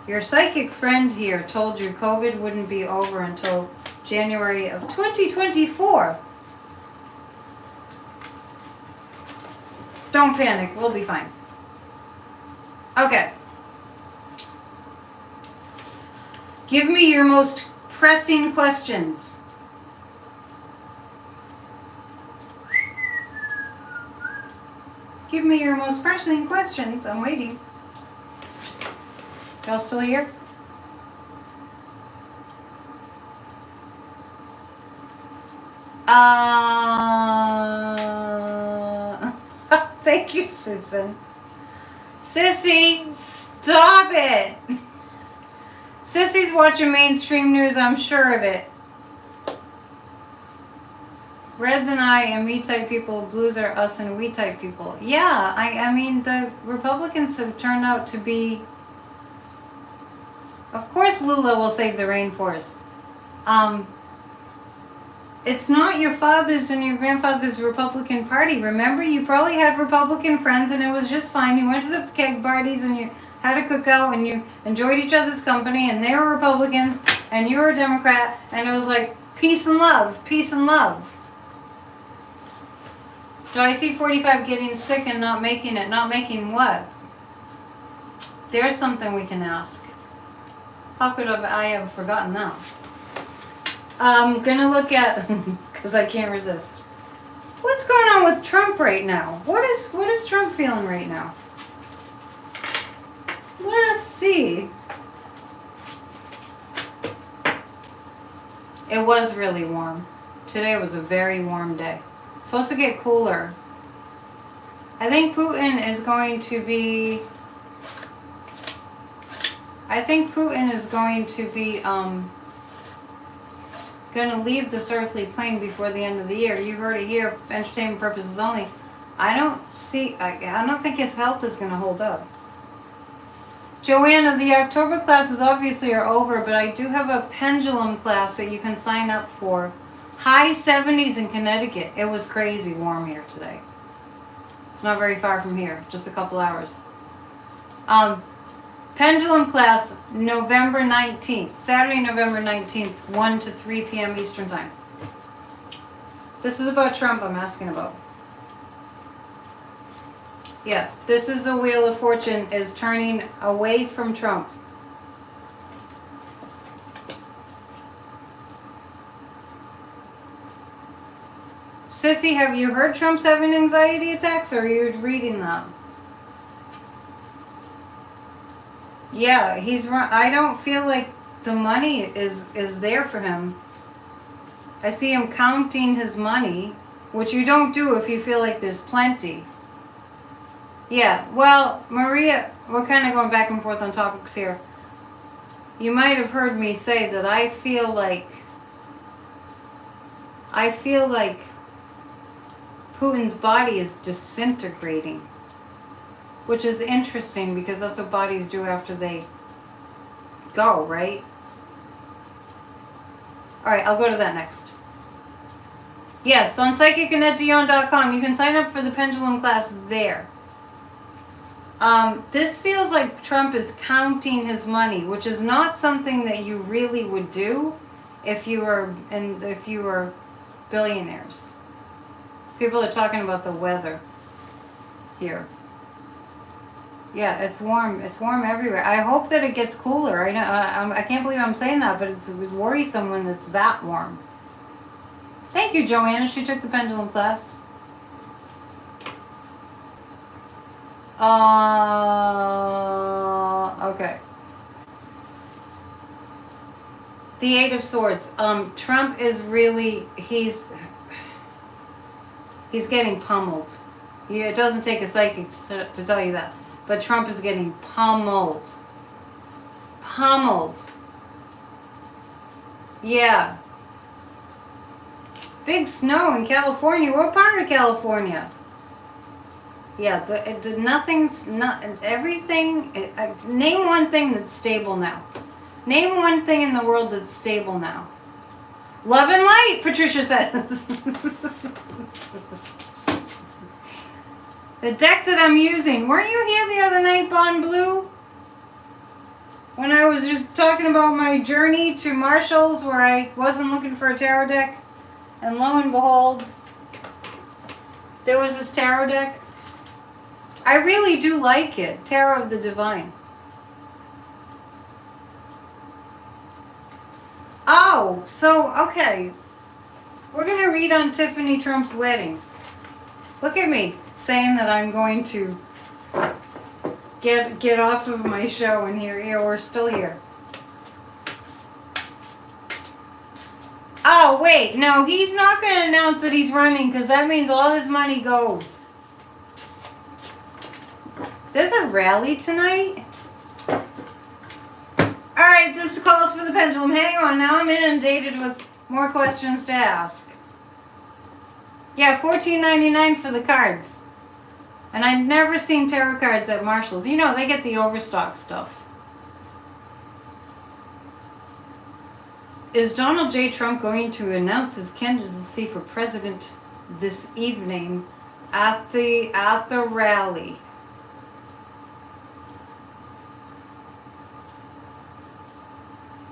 Your psychic friend here told you COVID wouldn't be over until January of 2024. Don't panic, we'll be fine. Okay. Give me your most pressing questions. Give me your most pressing questions. I'm waiting. Y'all still here? Thank you, Susan. Sissy, stop it. Sissy's watching mainstream news, I'm sure of it. Reds and I and me type people, blues are us and we type people. Yeah, I mean, the Republicans have turned out to be... Of course Lula will save the rainforest. It's not your father's and your grandfather's Republican Party. Remember, you probably had Republican friends and it was just fine. You went to the keg parties and you had a cookout and you enjoyed each other's company and they were Republicans and you were a Democrat and it was like peace and love, peace and love. Do I see 45 getting sick and not making it? Not making what? There's something we can ask. How could I have forgotten that? I'm gonna look at, because I can't resist. What's going on with Trump right now? What is Trump feeling right now? Let's see. It was really warm. Today was a very warm day. It's supposed to get cooler. I think Putin is going to be going to leave this earthly plane before the end of the year. You heard it here, entertainment purposes only. I don't think his health is going to hold up. Joanna, the October classes obviously are over, but I do have a pendulum class that you can sign up for. High 70s in Connecticut. It was crazy warm here today. It's not very far from here, just a couple hours. Pendulum class, November 19th. Saturday, November 19th, 1 to 3 p.m. Eastern Time. This is about Trump I'm asking about. Yeah, this is a Wheel of Fortune is turning away from Trump. Sissy, have you heard Trump's having anxiety attacks, or are you reading them? Yeah, I don't feel like the money is there for him. I see him counting his money, which you don't do if you feel like there's plenty. Yeah, well, Maria, we're kind of going back and forth on topics here. You might have heard me say that I feel like Putin's body is disintegrating, which is interesting because that's what bodies do after they go, right? All right, I'll go to that next. Yes, on psychicandetdion.com, you can sign up for the pendulum class there. This feels like Trump is counting his money, which is not something that you really would do if you were billionaires. People are talking about the weather here. Yeah, it's warm. It's warm everywhere. I hope that it gets cooler. I can't believe I'm saying that, but it's worrisome when it's that warm. Thank you, Joanna. She took the pendulum class. Okay. The Eight of Swords. Trump is really, he's getting pummeled. It doesn't take a psychic to tell you that. But Trump is getting pummeled. Pummeled. Yeah. Big snow in California. What part of California? Yeah, everything. Name one thing that's stable now. Name one thing in the world that's stable now. Love and light, Patricia says. The deck that I'm using. Weren't you here the other night, Bond Blue? When I was just talking about my journey to Marshall's where I wasn't looking for a tarot deck. And lo and behold, there was this tarot deck. I really do like it. Tarot of the Divine. Oh, so, okay. We're going to read on Tiffany Trump's wedding. Look at me saying that I'm going to get off of my show and here we're still here. Oh, wait. No, he's not going to announce that he's running because that means all his money goes. There's a rally tonight? Alright, this calls for the pendulum. Hang on, now I'm inundated with more questions to ask. Yeah, $14.99 for the cards. And I've never seen tarot cards at Marshall's. You know, they get the overstock stuff. Is Donald J. Trump going to announce his candidacy for president this evening at the rally?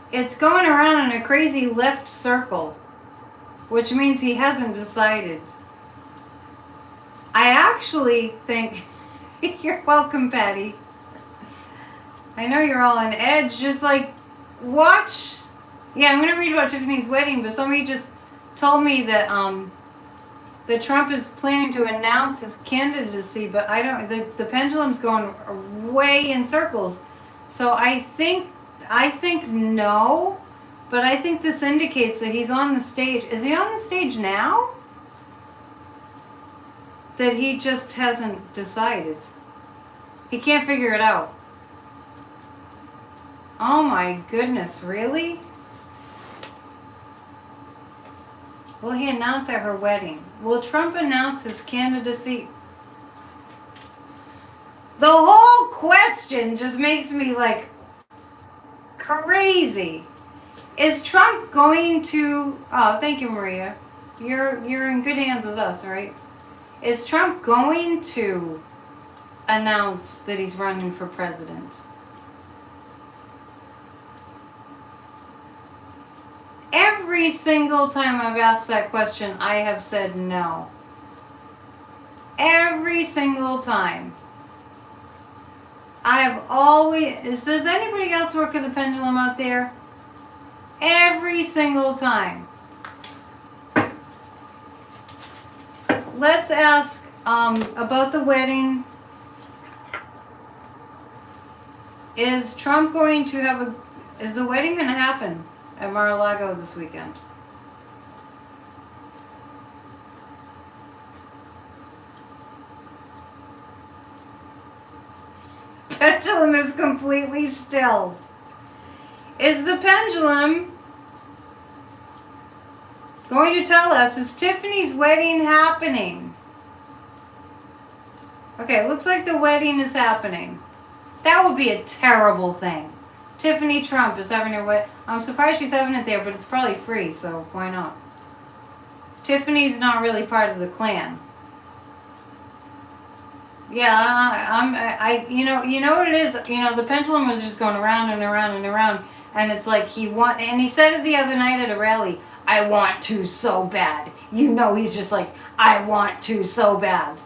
It's going around in a crazy left circle, which means he hasn't decided. I actually think, you're welcome, Patty. I know you're all on edge, just like, watch. Yeah, I'm going to read about Tiffany's wedding, but somebody just told me that that Trump is planning to announce his candidacy, but I don't, the pendulum's going way in circles. So I think no, but I think this indicates that he's on the stage. Is he on the stage now? That he just hasn't decided. He can't figure it out. Oh my goodness, really? Will he announce at her wedding? Will Trump announce his candidacy? The whole question just makes me like crazy. Is Trump going to... Oh, thank you, Maria. You're in good hands with us, right? Is Trump going to announce that he's running for president? Every single time I've asked that question, I have said no. Every single time. I have always... Does anybody else work at the pendulum out there? Every single time. Let's ask about the wedding. Is Trump going to have a... Is the wedding going to happen at Mar-a-Lago this weekend? Pendulum is completely still. Is the pendulum going to tell us, is Tiffany's wedding happening? Okay, looks like the wedding is happening. That would be a terrible thing. Tiffany Trump is having her wedding. I'm surprised she's having it there, but it's probably free, so why not? Tiffany's not really part of the clan. Yeah, you know what it is? You know, the pendulum was just going around and around and around, and it's like and he said it the other night at a rally, I want to so bad. You know, he's just like, I want to so bad.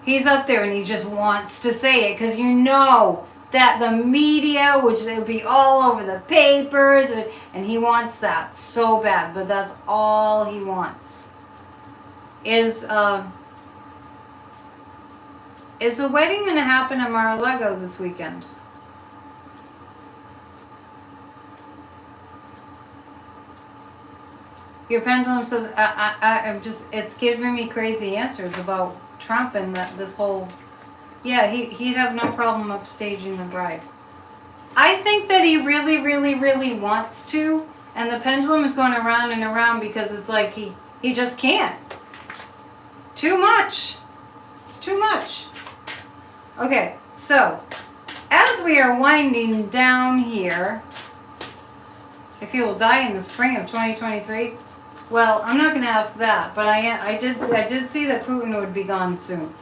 He's up there and he just wants to say it, because you know that the media, which it would be all over the papers, and he wants that so bad, but that's all he wants. Is the wedding going to happen at Mar-a-Lago this weekend? Your pendulum says, I'm just, it's giving me crazy answers about Trump and this whole, yeah, he'd have no problem upstaging the bride. I think that he really, really, really wants to, and the pendulum is going around and around because it's like he just can't. Too much. It's too much. Okay, so as we are winding down here, if he will die in the spring of 2023, well, I'm not going to ask that, but I did see that Putin would be gone soon.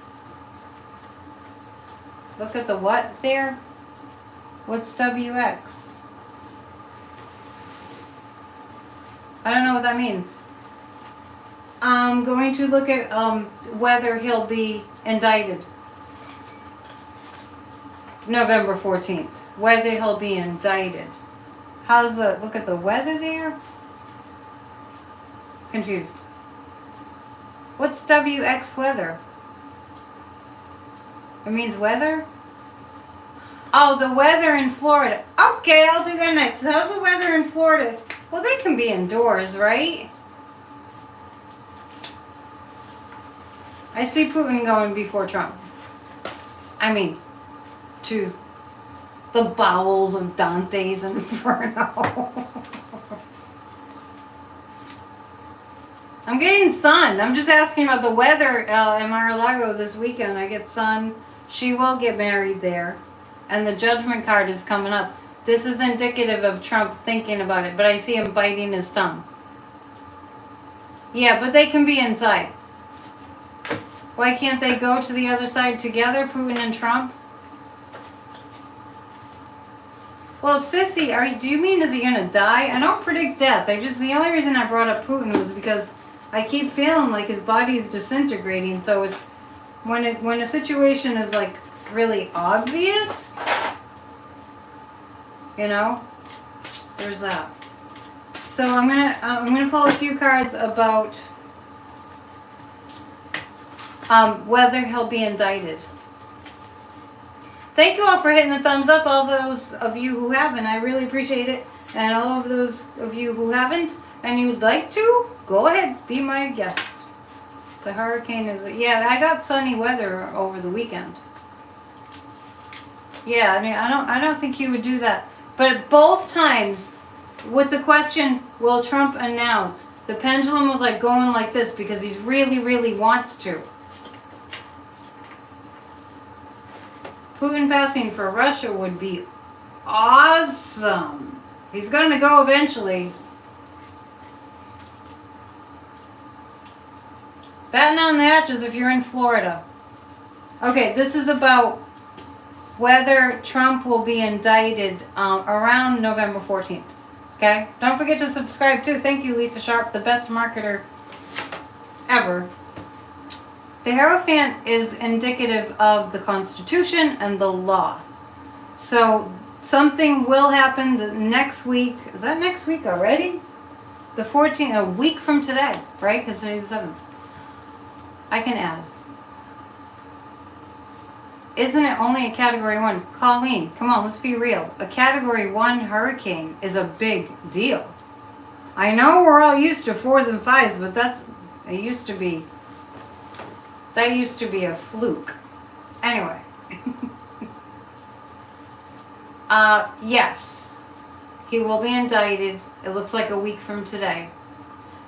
Look at the what there? What's WX? I don't know what that means. I'm going to look at whether he'll be indicted. November 14th. Whether he'll be indicted. How's the... Look at the weather there? Confused. What's WX weather? It means weather? Oh, the weather in Florida. Okay, I'll do that next. How's the weather in Florida? Well, they can be indoors, right? I see Putin going before Trump. I mean, to the bowels of Dante's Inferno. I'm getting sun. I'm just asking about the weather in Mar-a-Lago this weekend. I get sun. She will get married there. And the judgment card is coming up. This is indicative of Trump thinking about it, but I see him biting his tongue. Yeah, but they can be inside. Why can't they go to the other side together, Putin and Trump? Well, Sissy, do you mean is he gonna die? I don't predict death. The only reason I brought up Putin was because I keep feeling like his body's disintegrating. So it's when a situation is like really obvious, you know, there's that. So I'm gonna pull a few cards about whether he'll be indicted. Thank you all for hitting the thumbs up, all those of you who haven't. I really appreciate it. And all of those of you who haven't and you'd like to, go ahead, be my guest. The hurricane is, yeah, I got sunny weather over the weekend. Yeah, I mean, I don't think he would do that. But both times, with the question, will Trump announce, the pendulum was like going like this because he really, really wants to. Putin passing for Russia would be awesome. He's going to go eventually. Batten on the hatches if you're in Florida. Okay, this is about whether Trump will be indicted around November 14th. Okay? Don't forget to subscribe too. Thank you, Lisa Sharp, the best marketer ever. The Hierophant is indicative of the Constitution and the law. So something will happen the next week. Is that next week already? The 14th, a week from today, right? Because today's the 7th. I can add. Isn't it only a Category 1? Colleen, come on, let's be real. A Category 1 hurricane is a big deal. I know we're all used to 4s and 5s, but it used to be... That used to be a fluke. Anyway. Yes. He will be indicted. It looks like a week from today.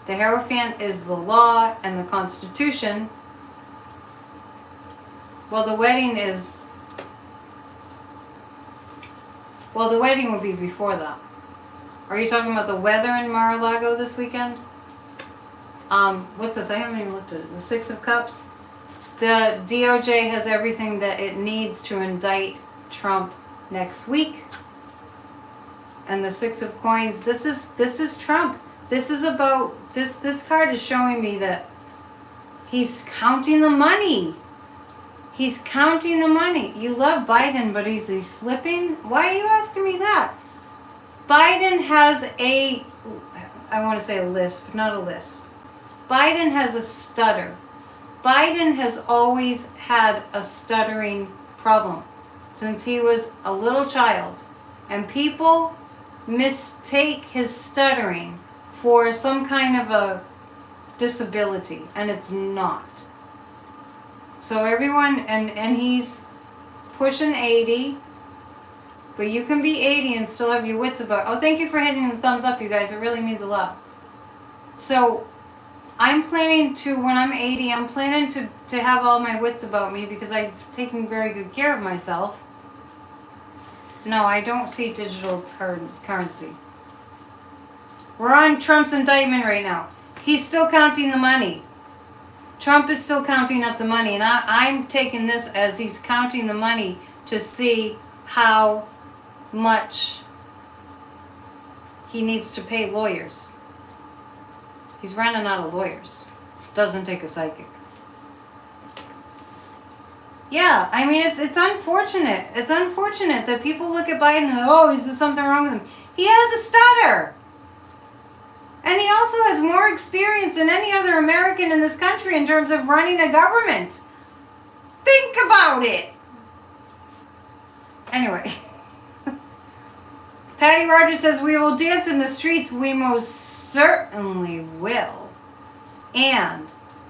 The Hierophant is the law and the Constitution. Well, the wedding is... Well, the wedding will be before that. Are you talking about the weather in Mar-a-Lago this weekend? What's this? I haven't even looked at it. The Six of Cups. The DOJ has everything that it needs to indict Trump next week. And the Six of Coins, this is Trump. This is about, this card is showing me that he's counting the money. He's counting the money. You love Biden, but is he slipping? Why are you asking me that? Biden has I want to say a lisp, not a lisp. Biden has a stutter. Biden has always had a stuttering problem since he was a little child. And people mistake his stuttering for some kind of a disability, and it's not. So everyone, and he's pushing 80, but you can be 80 and still have your wits about. Oh, thank you for hitting the thumbs up, you guys. It really means a lot. So I'm planning to, when I'm 80, I'm planning to have all my wits about me because I've taken very good care of myself. No, I don't see digital currency. We're on Trump's indictment right now. He's still counting the money. Trump is still counting up the money, and I'm taking this as he's counting the money to see how much he needs to pay lawyers. He's running out of lawyers. Doesn't take a psychic. Yeah, I mean, it's unfortunate. It's unfortunate that people look at Biden and, oh, is there something wrong with him? He has a stutter. And he also has more experience than any other American in this country in terms of running a government. Think about it. Anyway. Patty Rogers says, we will dance in the streets. We most certainly will. And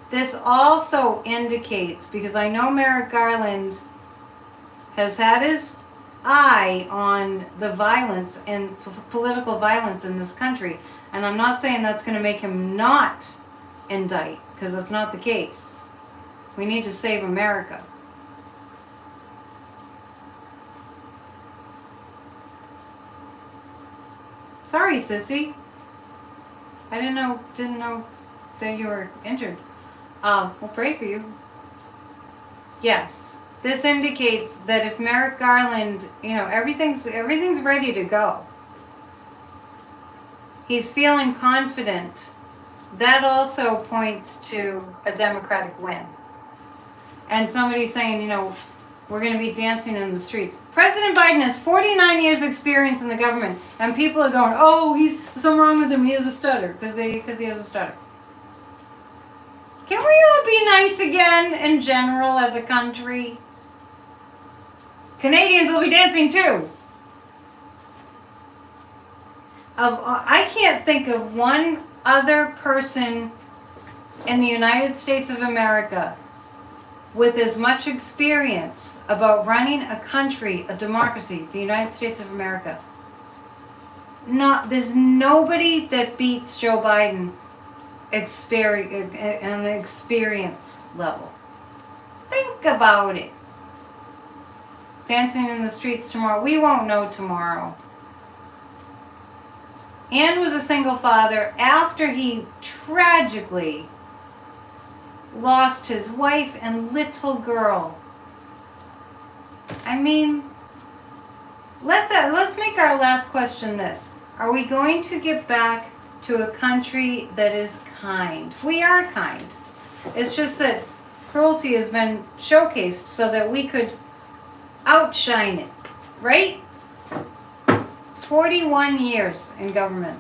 this also indicates, because I know Merrick Garland has had his eye on the violence and political violence in this country. And I'm not saying that's going to make him not indict, because that's not the case. We need to save America. Sorry, sissy. I didn't know that you were injured. We'll pray for you. Yes. This indicates that if Merrick Garland, everything's ready to go. He's feeling confident. That also points to a Democratic win. And somebody saying, we're going to be dancing in the streets. President Biden has 49 years experience in the government, and people are going, oh, there's something wrong with him, he has a stutter, because he has a stutter. Can we all be nice again in general as a country? Canadians will be dancing too. I can't think of one other person in the United States of America with as much experience about running a country, a democracy, the United States of America. There's nobody that beats Joe Biden on the experience level. Think about it. Dancing in the streets tomorrow. We won't know tomorrow. And was a single father after he tragically lost his wife and little girl. I mean, let's make our last question this. Are we going to get back to a country that is kind? We are kind. It's just that cruelty has been showcased so that we could outshine it, right? 41 years in government.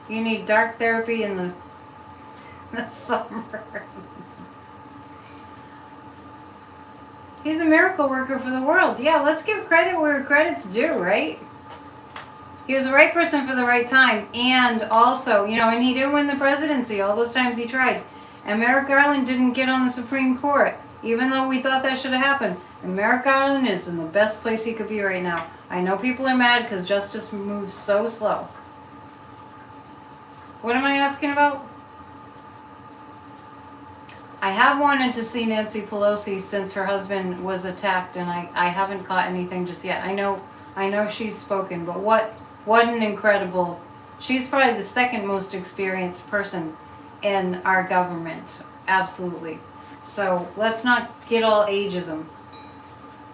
You need dark therapy in the summer. He's a miracle worker for the world. Yeah, let's give credit where credit's due, right? He was the right person for the right time. And also, and he didn't win the presidency all those times he tried. And Merrick Garland didn't get on the Supreme Court, even though we thought that should have happened. And Merrick Garland is in the best place he could be right now. I know people are mad because justice moves so slow. What am I asking about? I have wanted to see Nancy Pelosi since her husband was attacked, and I haven't caught anything just yet. I know she's spoken, but what an incredible... She's probably the second most experienced person in our government. Absolutely. So let's not get all ageism.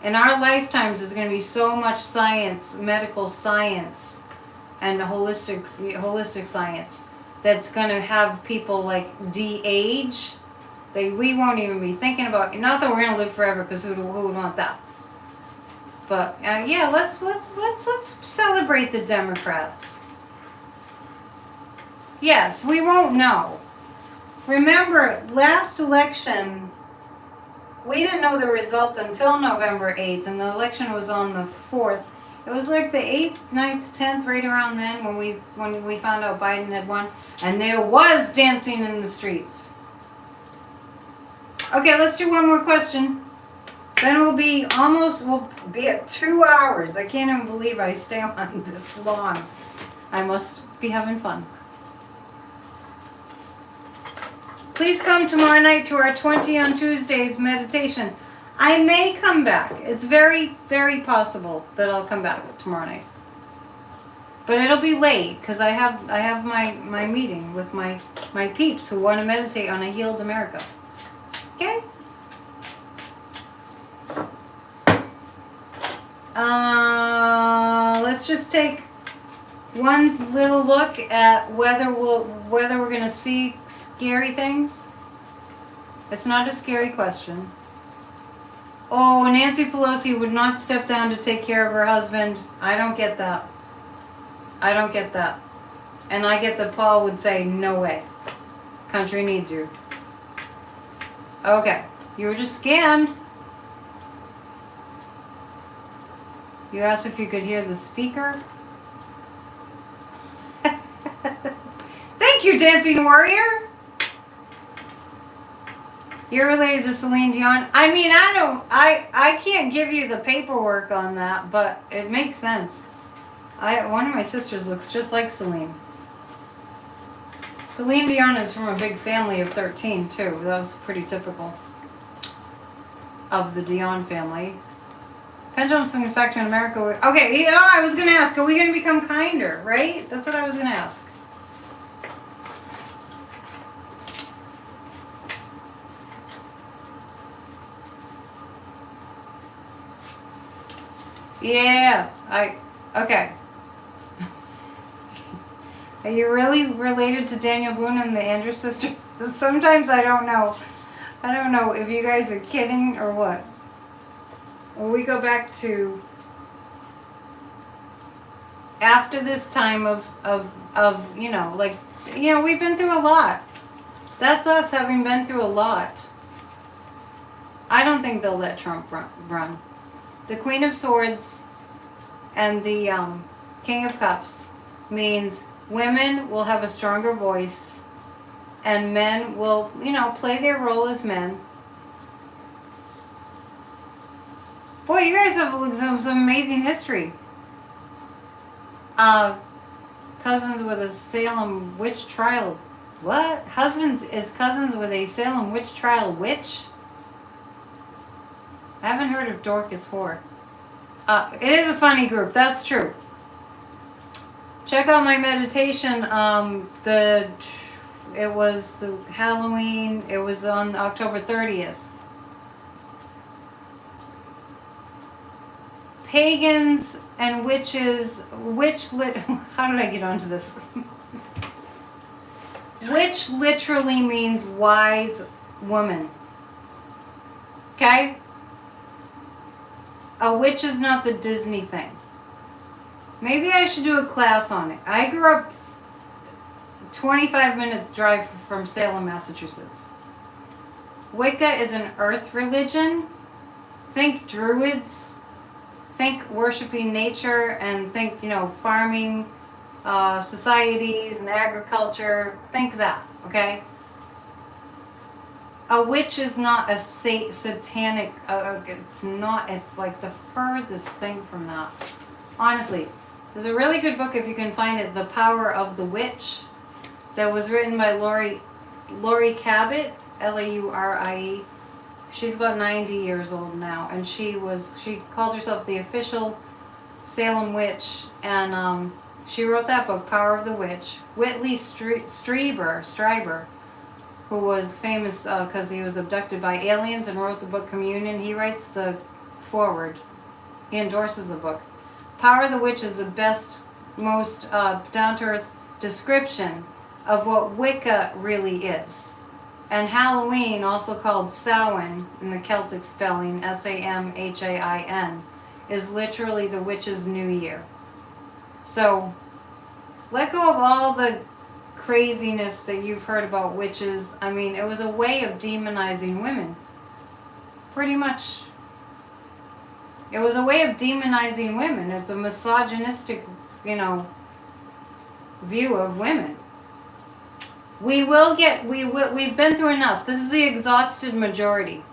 In our lifetimes, there's going to be so much science, medical science, and holistic science that's going to have people like de-age. We won't even be thinking about. Not that we're going to live forever, because who would want that? But yeah, let's celebrate the Democrats. Yes, we won't know. Remember, last election, we didn't know the results until November 8th, and the election was on the 4th. It was like the 8th, 9th, 10th, right around then when we found out Biden had won, and there was dancing in the streets. Okay, let's do one more question. Then we'll be at 2 hours. I can't even believe I stay on this long. I must be having fun. Please come tomorrow night to our 20 on Tuesdays meditation. I may come back. It's very, very possible that I'll come back tomorrow night. But it'll be late because I have my meeting with my peeps who want to meditate on a healed America. Okay? Let's just take one little look at whether we're going to see scary things. It's not a scary question. Oh, Nancy Pelosi would not step down to take care of her husband. I don't get that. I don't get that. And I get that Paul would say, no way. Country needs you. Okay. You were just scammed. You asked if you could hear the speaker. Thank you, Dancing Warrior. You're related to Celine Dion? I mean, I can't give you the paperwork on that, but it makes sense. One of my sisters looks just like Celine. Celine Dion is from a big family of 13 too. That was pretty typical of the Dion family. Pendulum swings back to America. Okay, I was going to ask, are we going to become kinder, right? That's what I was going to ask. Yeah, okay. Are you really related to Daniel Boone and the Andrews sisters? Sometimes I don't know. I don't know if you guys are kidding or what. Well, we go back to after this time of we've been through a lot. That's us having been through a lot. I don't think they'll let Trump run. The Queen of Swords and the King of Cups means women will have a stronger voice and men will, play their role as men. Boy, you guys have some amazing history. Cousins with a Salem witch trial. What? Husbands is cousins with a Salem witch trial witch? I haven't heard of Dorcas Whore. It is a funny group, that's true. Check out my meditation. It was the Halloween. It was on October 30th. Pagans and witches. How did I get onto this? Witch literally means wise woman. Okay? A witch is not the Disney thing. Maybe I should do a class on it. I grew up 25-minute drive from Salem, Massachusetts. Wicca is an earth religion. Think druids. Think worshiping nature and think, farming societies and agriculture. Think that, okay? A witch is not a satanic, it's not, it's like the furthest thing from that. Honestly, there's a really good book if you can find it, The Power of the Witch, that was written by Laurie Cabot, Laurie. She's about 90 years old now, and she called herself the official Salem witch, and she wrote that book, Power of the Witch. Whitley Strieber, who was famous because he was abducted by aliens and wrote the book Communion. He writes the foreword. He endorses the book. Power of the Witch is the best, most down-to-earth description of what Wicca really is. And Halloween, also called Samhain in the Celtic spelling, Samhain, is literally the witch's new year. So, let go of all the craziness that you've heard about witches. I mean, it was a way of demonizing women. Pretty much. It was a way of demonizing women. It's a misogynistic, view of women. We've been through enough. This is the exhausted majority.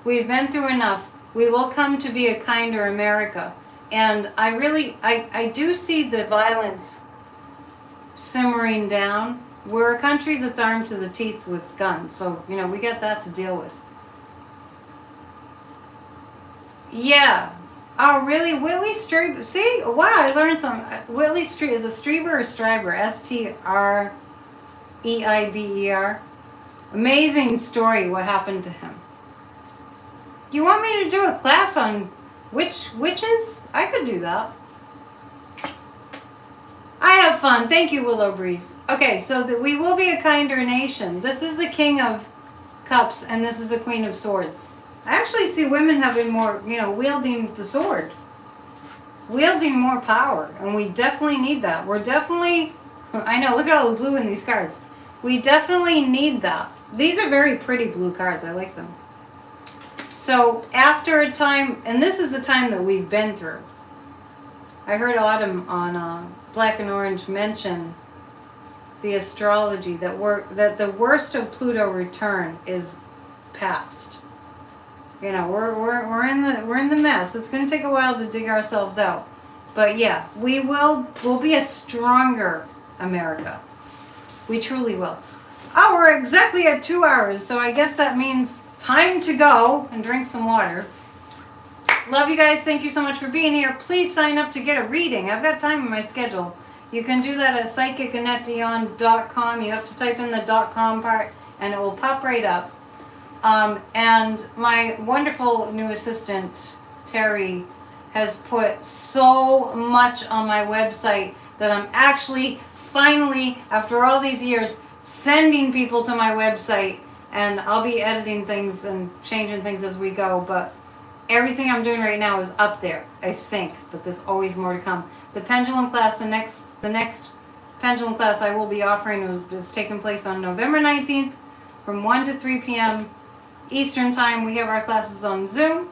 We've been through enough. We will come to be a kinder America. And I do see the violence simmering down. We're a country that's armed to the teeth with guns. So, we got that to deal with. Yeah. Oh, really? Whitley Strieber. See? Wow, I learned something. Whitley Strieber. Is it Strieber or Stryber? Streiber. Amazing story what happened to him. You want me to do a class on witches? I could do that. I have fun. Thank you, Willow Breeze. Okay, so that we will be a kinder nation. This is the King of Cups, and this is the Queen of Swords. I actually see women having more, wielding the sword. Wielding more power, and we definitely need that. I know, look at all the blue in these cards. We definitely need that. These are very pretty blue cards. I like them. So, after a time, and this is the time that we've been through. I heard Autumn on Black and Orange mention the astrology that the worst of Pluto return is past. You know, we're in the mess. It's going to take a while to dig ourselves out. But yeah, we'll be a stronger America. We truly will. Oh, we're exactly at 2 hours, so I guess that means time to go and drink some water. Love you guys. Thank you so much for being here. Please sign up to get a reading. I've got time in my schedule. You can do that at psychicannetdion.com. You have to type in the .com part, and it will pop right up. And my wonderful new assistant, Terry, has put so much on my website that I'm actually finally, after all these years, sending people to my website, and I'll be editing things and changing things as we go, but everything I'm doing right now is up there, I think, but there's always more to come. The pendulum class, the next pendulum class I will be offering is taking place on November 19th from 1 to 3 p.m. Eastern Time. We have our classes on Zoom.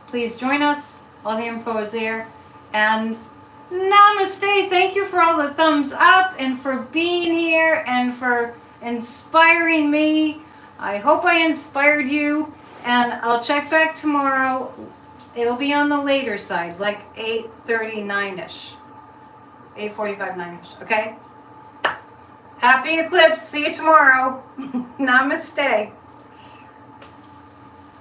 Please join us. All the info is there. And namaste. Thank you for all the thumbs up and for being here and for inspiring me. I hope I inspired you. And I'll check back tomorrow. It'll be on the later side, like 8:39ish. 8:45, 9ish. Okay? Happy eclipse. See you tomorrow. Namaste.